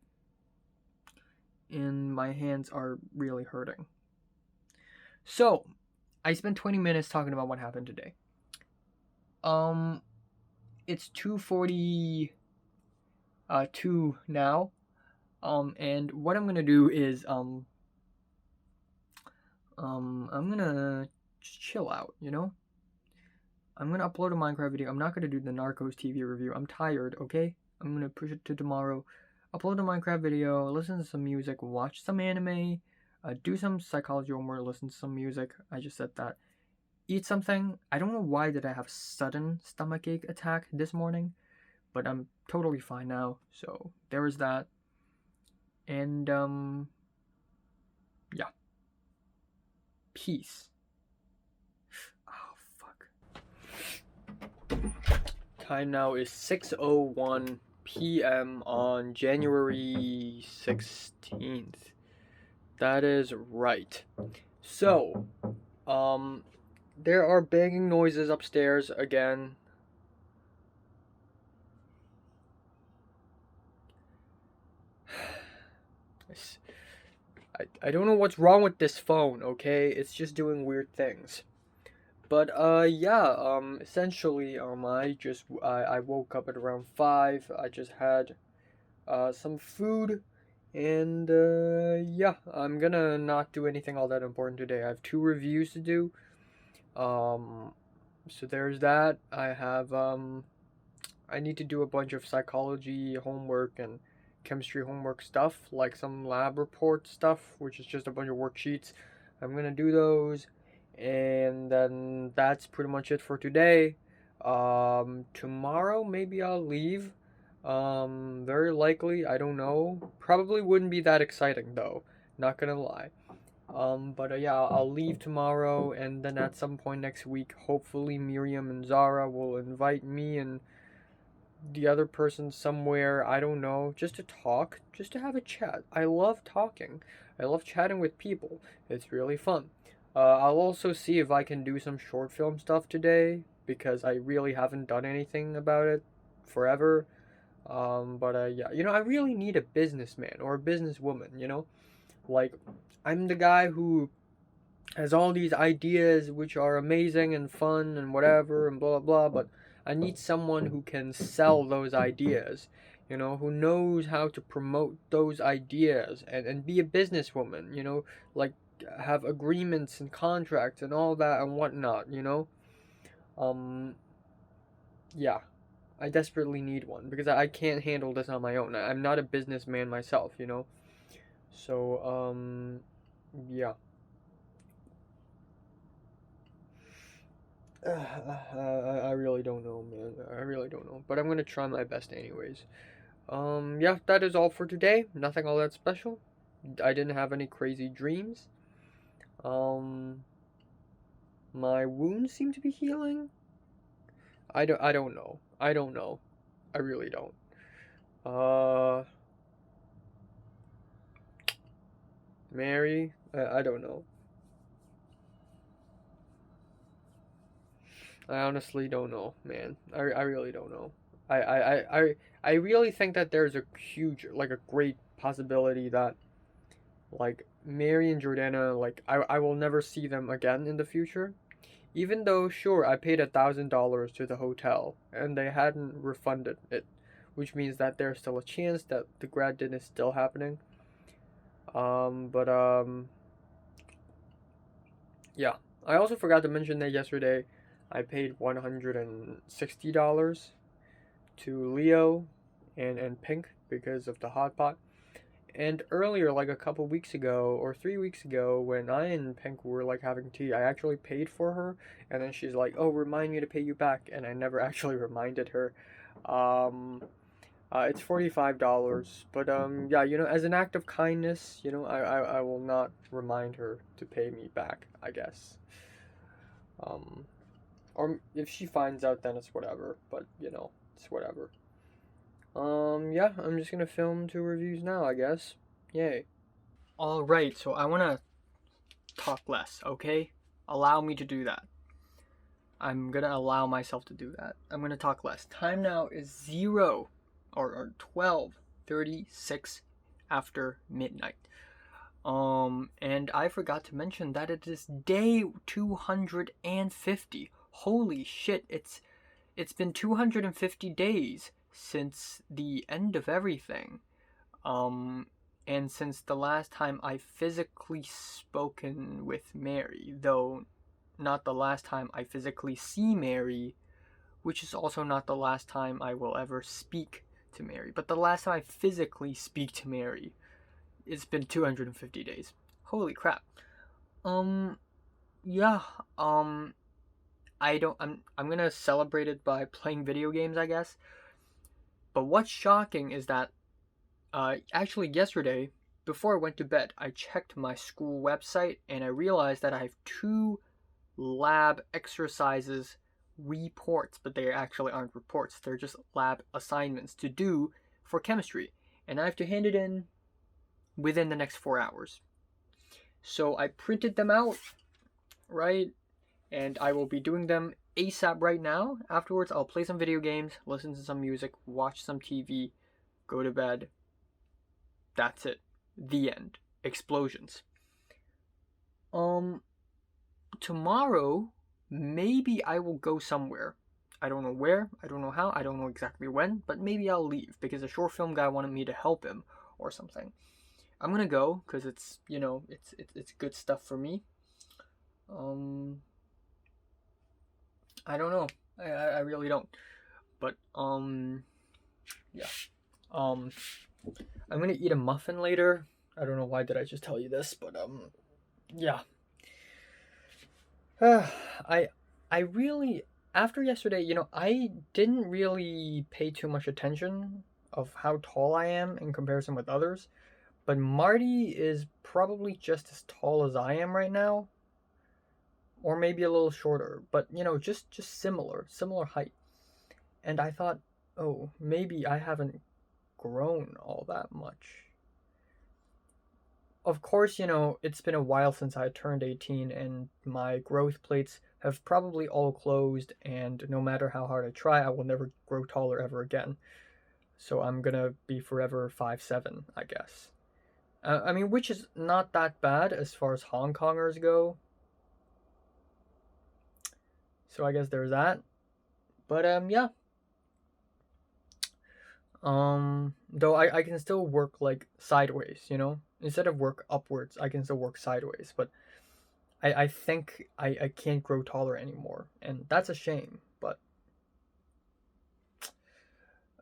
A: and my hands are really hurting. So, I spent 20 minutes talking about what happened today. It's 2:42 now. And what I'm gonna do is I'm gonna just chill out, I'm gonna upload a Minecraft video. I'm not gonna do the Narcos TV review. I'm tired, okay? I'm gonna push it to tomorrow. Upload a Minecraft video, listen to some music, watch some anime, do some psychology homework, listen to some music. I just said that. Eat something. I don't know why did I have sudden stomachache attack this morning, but I'm totally fine now. So there is that. And yeah. Peace. Oh fuck. Time now is 6:01 p.m. on January 16th. That is right. So, there are banging noises upstairs again. I don't know what's wrong with this phone, okay? It's just doing weird things. But yeah, essentially, I woke up at around 5. I just had some food, and yeah, I'm gonna not do anything all that important today. I have 2 reviews to do. So there's that. I need to do a bunch of psychology homework and chemistry homework stuff, like some lab report stuff, which is just a bunch of worksheets. I'm gonna do those, and then that's pretty much it for today. Tomorrow maybe I'll leave. Very likely, I don't know. Probably wouldn't be that exciting though, not gonna lie. But yeah, I'll leave tomorrow, and then at some point next week, hopefully Miriam and Zara will invite me and the other person somewhere, I don't know, just to talk, just to have a chat. I love talking. I love chatting with people. It's really fun. I'll also see if I can do some short film stuff today, because I really haven't done anything about it forever. But yeah, I really need a businessman or a businesswoman. Like, I'm the guy who has all these ideas which are amazing and fun and whatever and blah blah blah, but I need someone who can sell those ideas, who knows how to promote those ideas and be a businesswoman, like have agreements and contracts and all that and whatnot. Um, yeah, I desperately need one because I can't handle this on my own. I'm not a businessman myself. So, yeah. I really don't know, man. I really don't know. But I'm gonna try my best anyways. Yeah, that is all for today. Nothing all that special. I didn't have any crazy dreams. Um, my wounds seem to be healing. I don't know. I don't know. I really don't. Uh, Mary, I don't know. I honestly don't know, man. I really don't know. I really think that there's a huge, like, a great possibility that, like, Mary and Jordana, like, I will never see them again in the future. Even though, sure, I paid $1,000 to the hotel and they hadn't refunded it, which means that there's still a chance that the grad din is still happening. But yeah. I also forgot to mention that yesterday I paid $160 to Leo and Pink because of the hot pot. And earlier, like a couple weeks ago or 3 weeks ago, when I and Pink were like having tea, I actually paid for her, and then she's like, "Oh, remind me to pay you back," and I never actually reminded her. Um, it's $45, but yeah, as an act of kindness, I will not remind her to pay me back, I guess. Um, or if she finds out, then it's whatever. But it's whatever. Yeah, I'm just gonna film 2 reviews now, I guess. Yay. Alright, so I wanna talk less, okay? Allow me to do that. I'm gonna allow myself to do that. I'm gonna talk less. Time now is 12:36 after midnight. And I forgot to mention that it is day 250. Holy shit, it's been 250 days since the end of everything. And since the last time I physically spoken with Mary, though not the last time I physically see Mary, which is also not the last time I will ever speak to Mary, but the last time I physically speak to Mary, it's been 250 days. Holy crap. Yeah, I'm gonna celebrate it by playing video games, I guess. But what's shocking is that, actually yesterday, before I went to bed, I checked my school website and I realized that I have 2 lab exercises reports, but they actually aren't reports. They're just lab assignments to do for chemistry, and I have to hand it in within the next 4 hours. So I printed them out, right? And I will be doing them ASAP right now. Afterwards, I'll play some video games, listen to some music, watch some TV, go to bed. That's it. The end. Explosions. Tomorrow, maybe I will go somewhere. I don't know where, I don't know how, I don't know exactly when, but maybe I'll leave because a short film guy wanted me to help him or something. I'm gonna go because it's, you know, it's good stuff for me. I don't know. I really don't. But yeah. I'm gonna eat a muffin later. I don't know why did I just tell you this, but yeah. I really, after yesterday, you know, I didn't really pay too much attention of how tall I am in comparison with others, but Marty is probably just as tall as I am right now, or maybe a little shorter, but you know, just similar height. And I thought, oh, maybe I haven't grown all that much. Of course, you know, it's been a while since I turned 18 and my growth plates have probably all closed, and no matter how hard I try, I will never grow taller ever again. So I'm gonna be forever 5'7", I guess. I mean, which is not that bad as far as Hong Kongers go. So I guess there's that. But yeah. Though I can still work like sideways, you know? Instead of work upwards, I can still work sideways, but I think I can't grow taller anymore, and that's a shame, but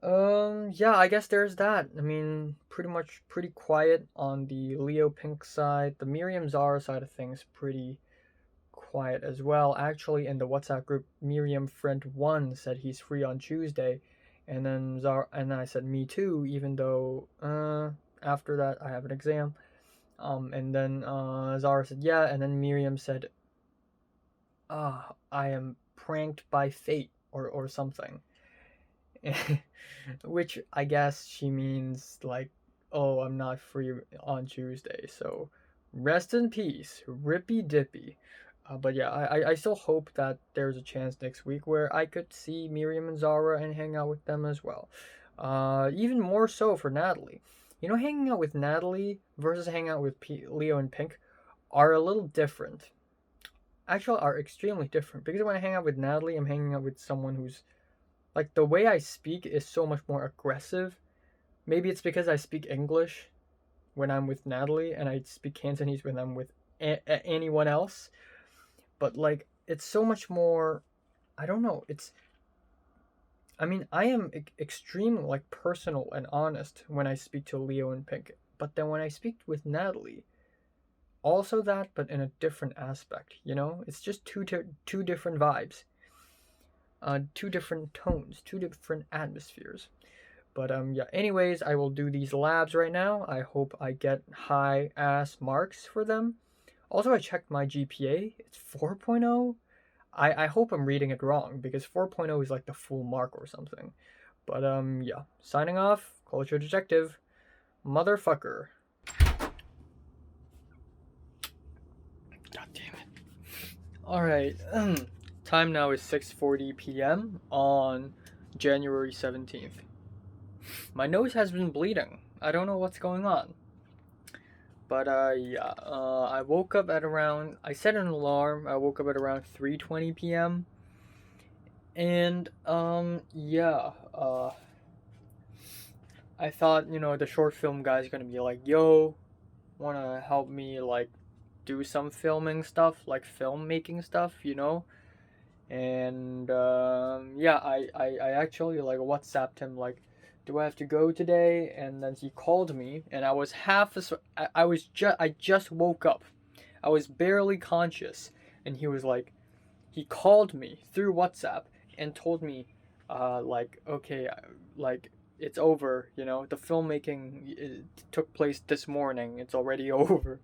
A: yeah, I guess there's that. I mean, pretty quiet on the Leo Pink side. The Miriam Zara side of things pretty quiet as well. Actually, in the WhatsApp group, Miriam friend 1 said he's free on Tuesday, and then I said me too, even though after that I have an exam. And then Zara said yeah, and then Miriam said, I am pranked by fate or something. Which I guess she means like, oh, I'm not free on Tuesday, so rest in peace, rippy dippy. But yeah, I still hope that there's a chance next week where I could see Miriam and Zara and hang out with them as well. Even more so for Natalie. You know, hanging out with Natalie versus hanging out with Leo and Pink are a little different. Actually, are extremely different. Because when I hang out with Natalie, I'm hanging out with someone who's like, the way I speak is so much more aggressive. Maybe it's because I speak English when I'm with Natalie, and I speak Cantonese when I'm with anyone else. But like, it's so much more. I don't know. I mean, I am extremely like personal and honest when I speak to Leo and Pink, but then when I speak with Natalie, also that, but in a different aspect. You know, it's just two different vibes, two different tones, two different atmospheres. But yeah. Anyways, I will do these labs right now. I hope I get high ass marks for them. Also, I checked my GPA. It's 4.0. I hope I'm reading it wrong because 4.0 is like the full mark or something. But yeah. Signing off. Culture Detective. Motherfucker. God damn it. Alright. Time now is 6:40 p.m. on January 17th. My nose has been bleeding. I don't know what's going on. But yeah, I woke up at around, I set an alarm, I woke up at around 3:20 p.m. And yeah, I thought, you know, the short film guy's gonna be like, yo, wanna help me like do some filming stuff, like filmmaking stuff, you know? And yeah, I actually like WhatsApped him like, do I have to go today? And then he called me, and I was I just woke up, I was barely conscious, and he was like, he called me through WhatsApp and told me, like, okay, like, it's over, you know, the filmmaking took place this morning, it's already over.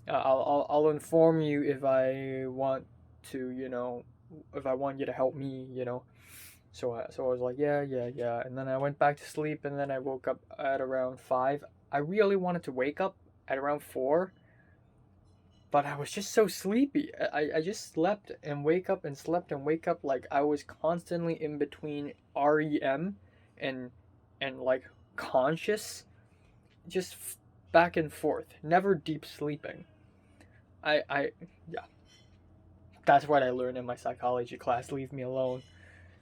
A: I'll inform you if I want to, you know, if I want you to help me, So I was like, yeah, and then I went back to sleep, and then I woke up at around 5. I really wanted to wake up at around 4, but I was just so sleepy. I just slept and wake up and slept and wake up, like I was constantly in between REM and like conscious, just back and forth, never deep sleeping. Yeah, that's what I learned in my psychology class. Leave me alone.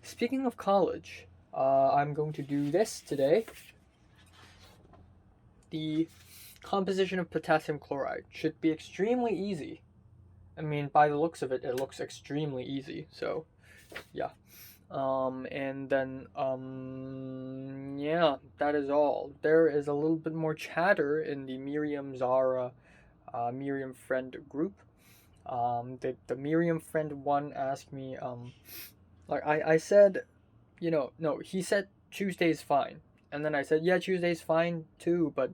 A: Speaking of college, I'm going to do this today. The composition of potassium chloride should be extremely easy. I mean, by the looks of it, it looks extremely easy. So, yeah. And then, yeah, that is all. There is a little bit more chatter in the Miriam Zara, Miriam friend group. The Miriam friend one asked me, like I said, no, he said Tuesday's fine. And then I said, yeah, Tuesday's fine too, but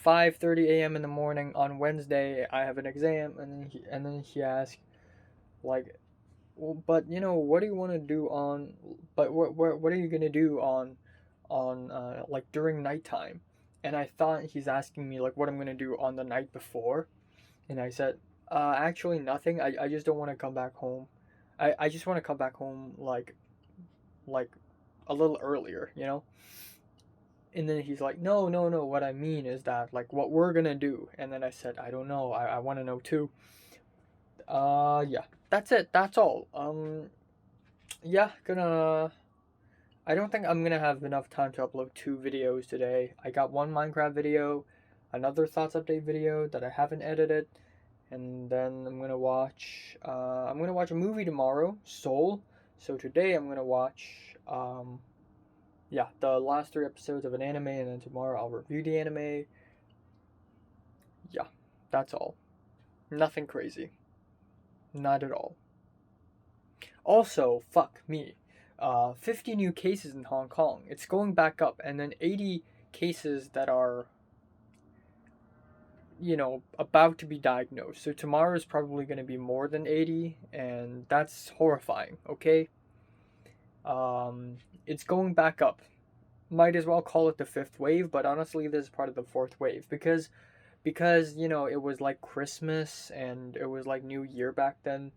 A: 5:30 a.m. in the morning on Wednesday I have an exam. And then he asked, like, well, but what do you want to do on, but what are you gonna do on like during nighttime? And I thought he's asking me like what I'm gonna do on the night before, and I said, actually nothing. I just don't want to come back home. I just want to come back home like a little earlier, And then he's like, no, what I mean is that, like, what we're gonna do. And then I said, I don't know, I want to know too. Yeah, that's it, that's all. Yeah, I don't think I'm gonna have enough time to upload 2 videos today. I got one Minecraft video, another Thoughts Update video that I haven't edited, and then I'm gonna watch a movie tomorrow, Soul. So today I'm gonna watch yeah, the last 3 episodes of an anime, and then tomorrow I'll review the anime. Yeah, that's all. Nothing crazy. Not at all. Also, fuck me. 50 new cases in Hong Kong. It's going back up, and then 80 cases that are, about to be diagnosed. So tomorrow is probably going to be more than 80, and that's horrifying, okay? It's going back up. Might as well call it the 5th wave, but honestly, this is part of the 4th wave because it was like Christmas and it was like New Year back then.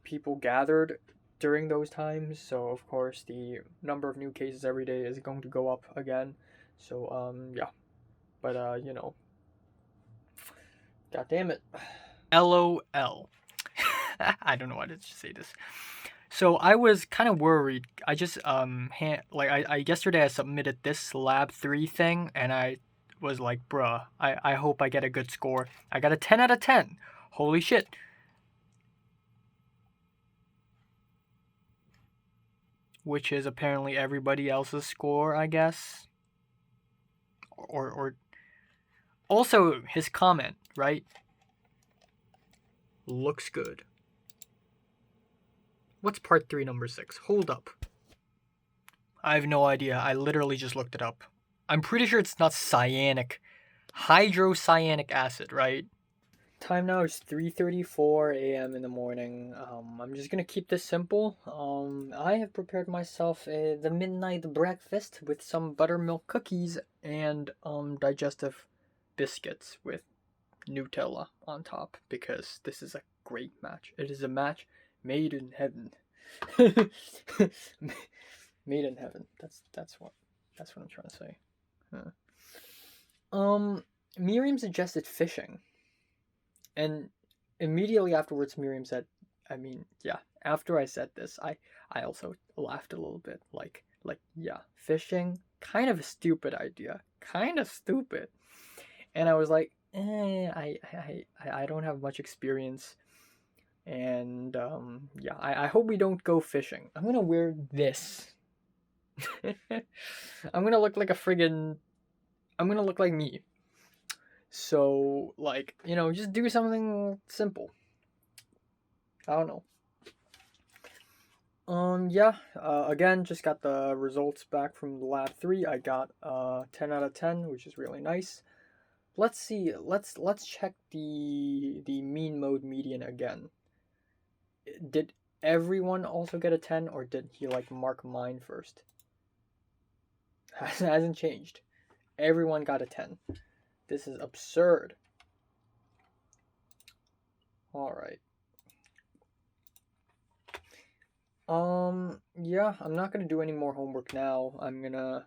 A: People gathered during those times, so of course the number of new cases every day is going to go up again. So yeah, but god damn it. LOL. I don't know why to say this. So I was kind of worried. I just I yesterday I submitted this lab 3 thing, and I was like, bruh, I hope I get a good score. I got a 10 out of 10. Holy shit. Which is apparently everybody else's score, I guess. Or also his comment, right? Looks good. What's part 3, number 6? Hold up. I have no idea. I literally just looked it up. I'm pretty sure it's not cyanic. Hydrocyanic acid, right? Time now is 3:34 a.m. in the morning. I'm just gonna keep this simple. I have prepared myself the midnight breakfast with some buttermilk cookies and digestive biscuits with Nutella on top, because this is a great match. It is a match made in heaven. Made in heaven. That's what I'm trying to say. Miriam suggested fishing, and immediately afterwards Miriam said, after I said this, I also laughed a little bit, like yeah, fishing, kind of a stupid idea, kind of stupid. And I was like, I don't have much experience, and yeah, I hope we don't go fishing. I'm gonna wear this. I'm gonna look like me. So, like, just do something simple. I don't know. Yeah, again, just got the results back from the lab 3. I got 10 out of 10, which is really nice. Let's see, let's check the mean mode median again. did everyone also get a 10, or did he like mark mine first? Hasn't changed. Everyone got a 10. This is absurd. Alright. Yeah, I'm not gonna do any more homework now. I'm gonna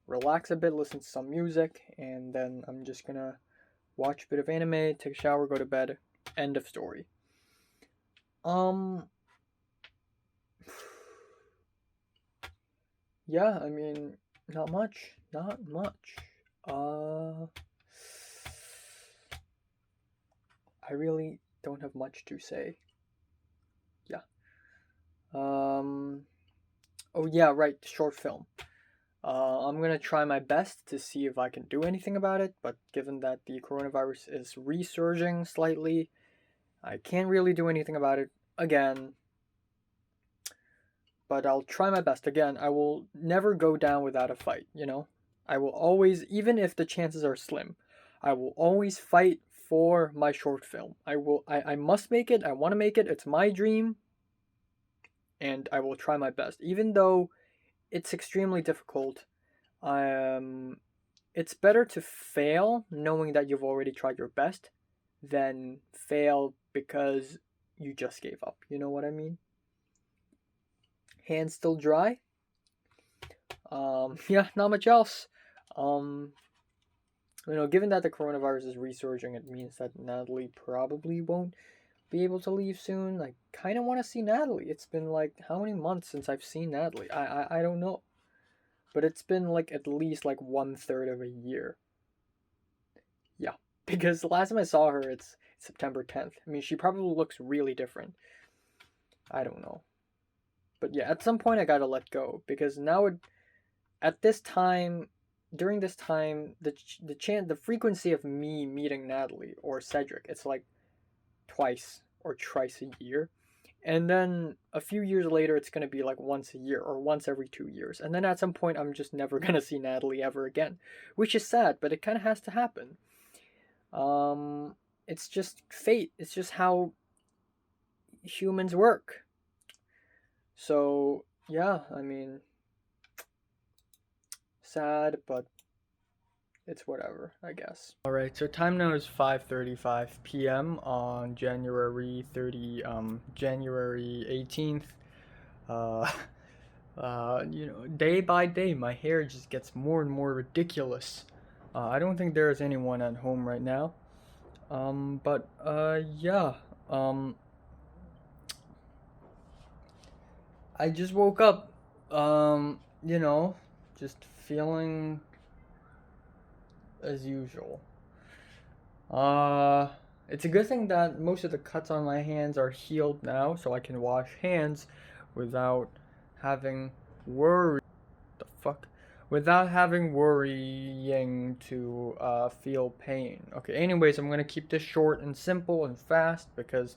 A: relax a bit, listen to some music, and then I'm just gonna watch a bit of anime, take a shower, go to bed. End of story. Yeah, I mean, not much. I really don't have much to say. Yeah. Oh yeah, right, short film. I'm gonna try my best to see if I can do anything about it, but given that the coronavirus is resurging slightly, I can't really do anything about it again. But I'll try my best. Again, I will never go down without a fight, you know? I will always, even if the chances are slim, I will always fight for my short film. I must make it. I want to make it. It's my dream. And I will try my best. Even though it's extremely difficult, it's better to fail knowing that you've already tried your best than fail because you just gave up. You know what I mean? Hands still dry. Yeah, not much else. Given that the coronavirus is resurging, it means that Natalie probably won't be able to leave soon. I kind of want to see Natalie. It's been like how many months since I've seen Natalie? I don't know, but it's been like at least like 1/3 of a year. Yeah, because the last time I saw her, it's September 10th. I mean, she probably looks really different. I don't know, but yeah, at some point I gotta let go because now at this time, during this time, the frequency of me meeting Natalie or Cedric, it's like twice or thrice a year. And then a few years later, it's going to be like once a year or once every 2 years. And then at some point, I'm just never going to see Natalie ever again, which is sad, but it kind of has to happen. It's just fate. It's just how humans work. So, yeah, I mean, sad, but it's whatever, I guess. All right, so time now is 5:35 p.m. on January 18th. Day by day, my hair just gets more and more ridiculous. I don't think there is anyone at home right now. Yeah. I just woke up, just feeling as usual. It's a good thing that most of the cuts on my hands are healed now, so I can wash hands without having worry. The fuck? Without having worrying to feel pain. Okay, anyways, I'm gonna keep this short and simple and fast because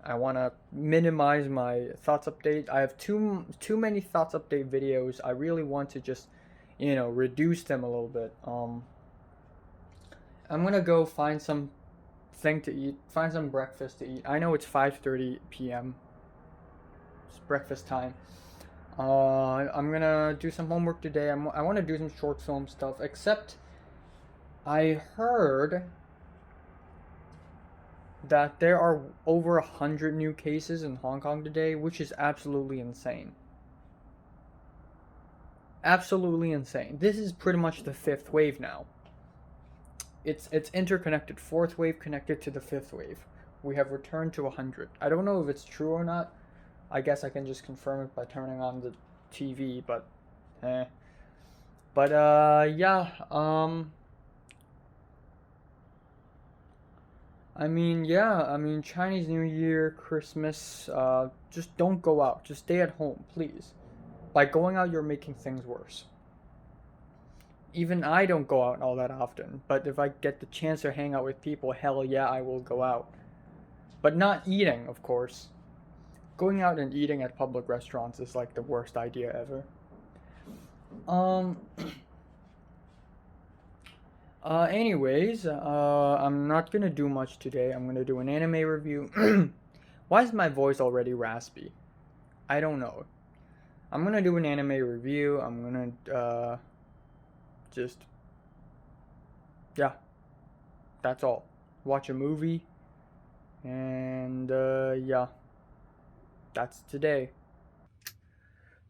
A: I want to minimize my thoughts update. I have too many thoughts update videos. I really want to just, reduce them a little bit. I'm gonna go find some thing to eat, find some breakfast to eat. I know it's 5:30 p.m. It's breakfast time. I'm gonna do some homework today. I want to do some short film stuff. Except, I heard that there are over 100 new cases in Hong Kong today, which is absolutely insane. Absolutely insane. This is pretty much the fifth wave now. It's interconnected. Fourth wave connected to the fifth wave. We have returned to 100. I don't know if it's true or not. I guess I can just confirm it by turning on the TV, but yeah. I mean, Chinese New Year, Christmas, just don't go out. Just stay at home, please. By going out, you're making things worse. Even I don't go out all that often, but if I get the chance to hang out with people, hell yeah, I will go out. But not eating, of course. Going out and eating at public restaurants is like the worst idea ever. Anyways, I'm not gonna do much today. I'm gonna do an anime review. Why is my voice already raspy? I don't know. I'm gonna do an anime review. I'm gonna just, yeah, that's all. Watch a movie, and yeah, that's today.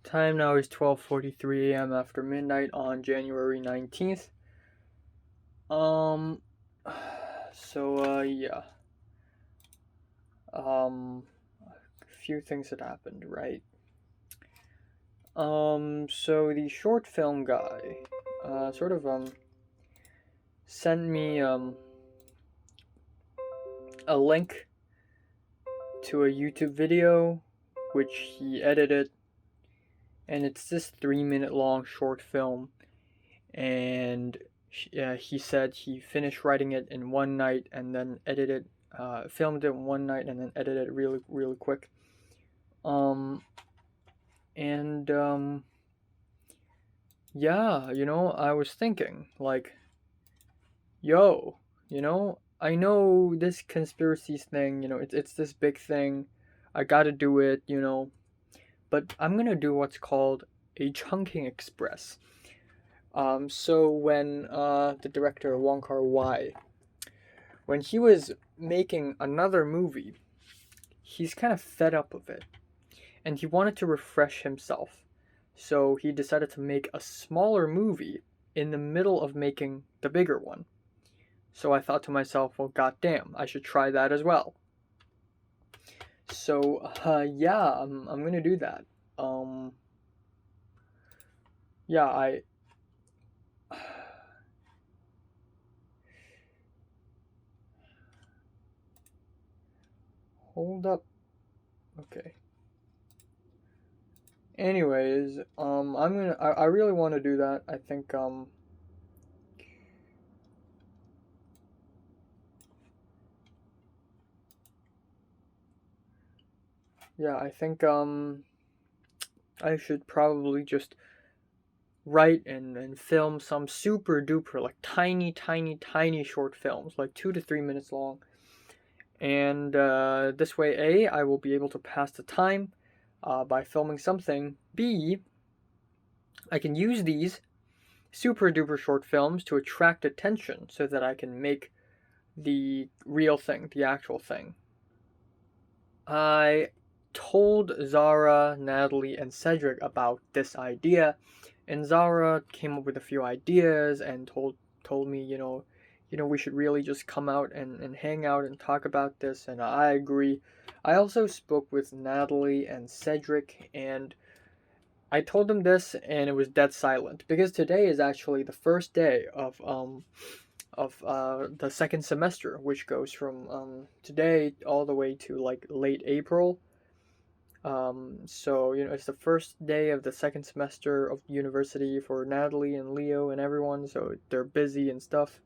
A: Time now is 12:43 a.m. after midnight on January 19th. Um, yeah. A few things that happened, right? So the short film guy, sort of, sent me, a link to a YouTube video, which he edited, and it's this 3-minute long short film, and he said he finished writing it in one night and then filmed it in one night and then edited it really, really quick. And yeah, I was thinking, like, yo, I know this conspiracies thing, it's this big thing. I gotta do it, but I'm gonna do what's called a chunking express. So when the director Wong Kar-wai, when he was making another movie, he's kind of fed up of it, and he wanted to refresh himself. So he decided to make a smaller movie in the middle of making the bigger one. So I thought to myself, well, goddamn, I should try that as well. So yeah, I'm gonna do that. Yeah, hold up. Okay. Anyways, I really want to do that. I think, yeah, I think, I should probably just write and film some super duper, like, tiny, tiny, tiny short films, like 2 to 3 minutes long. And this way, A, I will be able to pass the time by filming something. B, I can use these super duper short films to attract attention so that I can make the real thing, the actual thing. I told Zara, Natalie, and Cedric about this idea, and Zara came up with a few ideas and told me, we should really just come out and hang out and talk about this, and I agree. I also spoke with Natalie and Cedric, and I told them this, and it was dead silent because today is actually the first day of the second semester, which goes from today all the way to like late April. So it's the first day of the second semester of university for Natalie and Leo and everyone, so they're busy and stuff.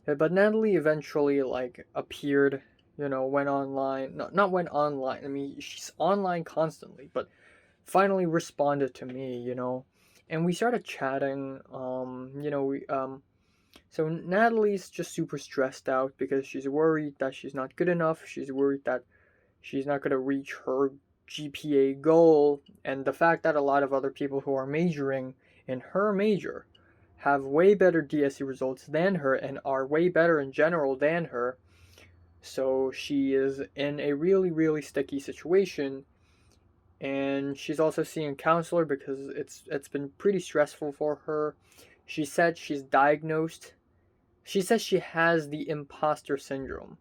A: But Natalie eventually like appeared, went online. Not went online. I mean, she's online constantly, but finally responded to me, and we started chatting. So Natalie's just super stressed out because she's worried that she's not good enough. She's worried that she's not going to reach her GPA goal, and the fact that a lot of other people who are majoring in her major have way better DSE results than her and are way better in general than her. So she is in a really, really sticky situation, and she's also seeing a counselor because it's been pretty stressful for her. She said she's diagnosed. She says she has the imposter syndrome.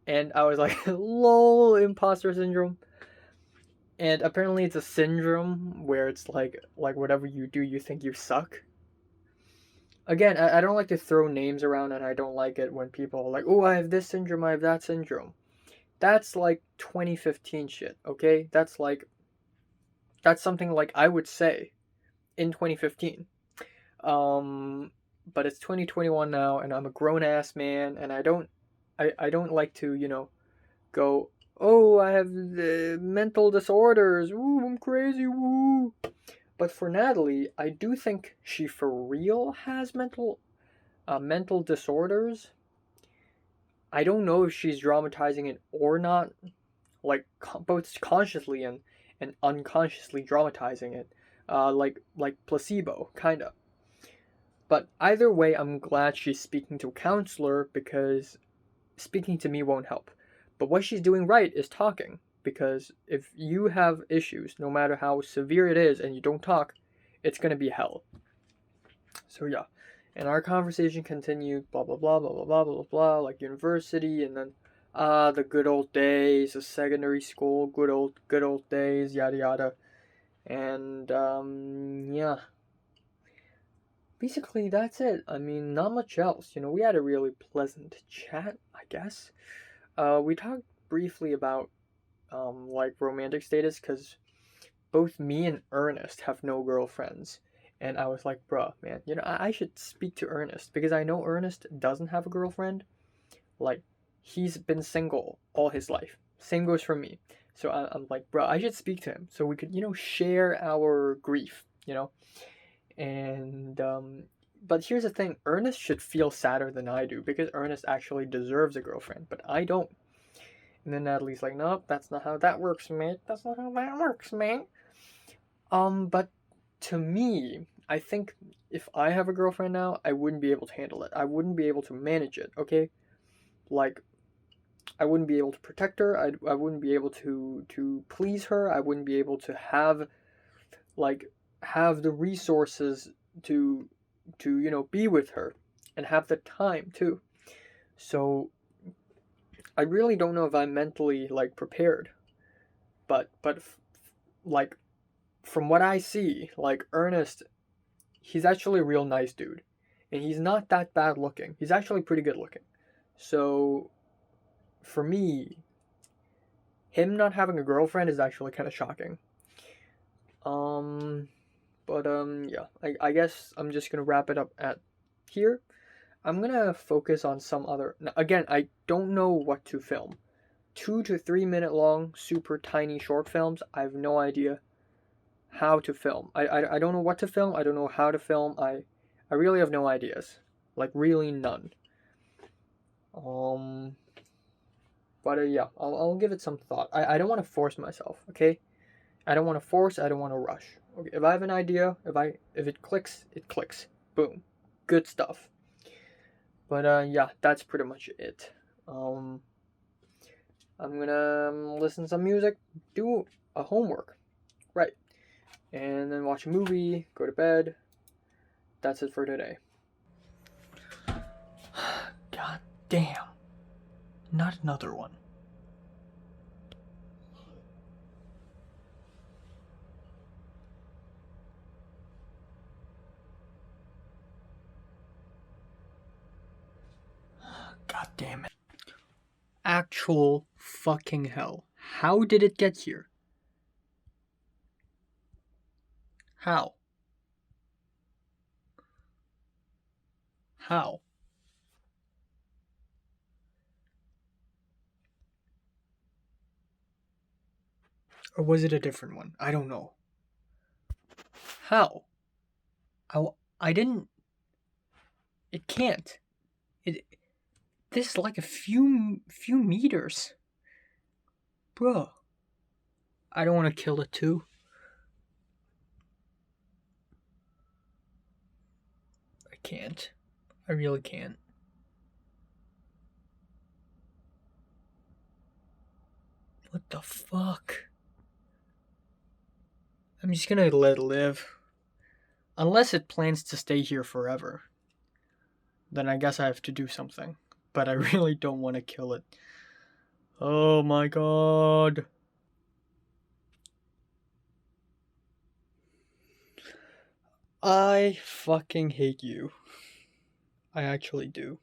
A: And I was like, lol, imposter syndrome. And apparently it's a syndrome where it's like whatever you do, you think you suck. Again, I don't like to throw names around, and I don't like it when people are like, oh, I have this syndrome, I have that syndrome. That's like 2015 shit, okay? That's something like I would say in 2015. But it's 2021 now, and I'm a grown ass man, and I don't like to, go, oh, I have the mental disorders, ooh, I'm crazy, woo. But for Natalie, I do think she for real has mental disorders. I don't know if she's dramatizing it or not, like both consciously and unconsciously dramatizing it, like placebo, kind of. But either way, I'm glad she's speaking to a counselor because speaking to me won't help. But what she's doing right is talking, because if you have issues, no matter how severe it is, and you don't talk, it's gonna be hell. So yeah, and our conversation continued, blah blah blah blah blah blah blah blah, like university, and then the good old days of secondary school, good old days, yada yada, and yeah, basically that's it. I mean, not much else. You know, we had a really pleasant chat, I guess. We talked briefly about like romantic status because both me and Ernest have no girlfriends. And I was like, bruh, man, you know, I should speak to Ernest because I know Ernest doesn't have a girlfriend. Like, he's been single all his life. Same goes for me. So I'm like, bruh, I should speak to him so we could, you know, share our grief, you know? And, but here's the thing, Ernest should feel sadder than I do because Ernest actually deserves a girlfriend, but I don't. And then Natalie's like, nope, that's not how that works, mate. That's not how that works, mate. But to me, I think if I have a girlfriend now, I wouldn't be able to handle it. I wouldn't be able to manage it, okay? Like, I wouldn't be able to protect her. I wouldn't be able to please her. I wouldn't be able to like have the resources to you know be with her and have the time too. So I really don't know if I'm mentally like prepared. But like from what I see, like Ernest, he's actually a real nice dude, and he's not that bad looking. He's actually pretty good looking. So for me, him not having a girlfriend is actually kind of shocking. Um, but yeah, I guess I'm just gonna wrap it up at here. I'm gonna focus on some other. Again, I don't know what to film. 2 to 3 minute long, super tiny short films. I have no idea how to film. I don't know what to film. I don't know how to film. I really have no ideas. Like really none. Um, but yeah, I'll give it some thought. I don't want to force myself. Okay, I don't want to force. I don't want to rush. Okay, if I have an idea, if it clicks, it clicks. Boom, good stuff. But yeah, that's pretty much it. Um, I'm gonna listen to some music, do a homework, right, and then watch a movie, go to bed. That's it for today. God damn. Not another one. God damn it. Actual fucking hell. How did it get here? How? How? Or was it a different one? I don't know. How? I didn't. It can't. It. This is like a few meters. Bro. I don't want to kill it too. I can't. I really can't. What the fuck? I'm just gonna let it live. Unless it plans to stay here forever. Then I guess I have to do something. But I really don't want to kill it. Oh my god. I fucking hate you. I actually do.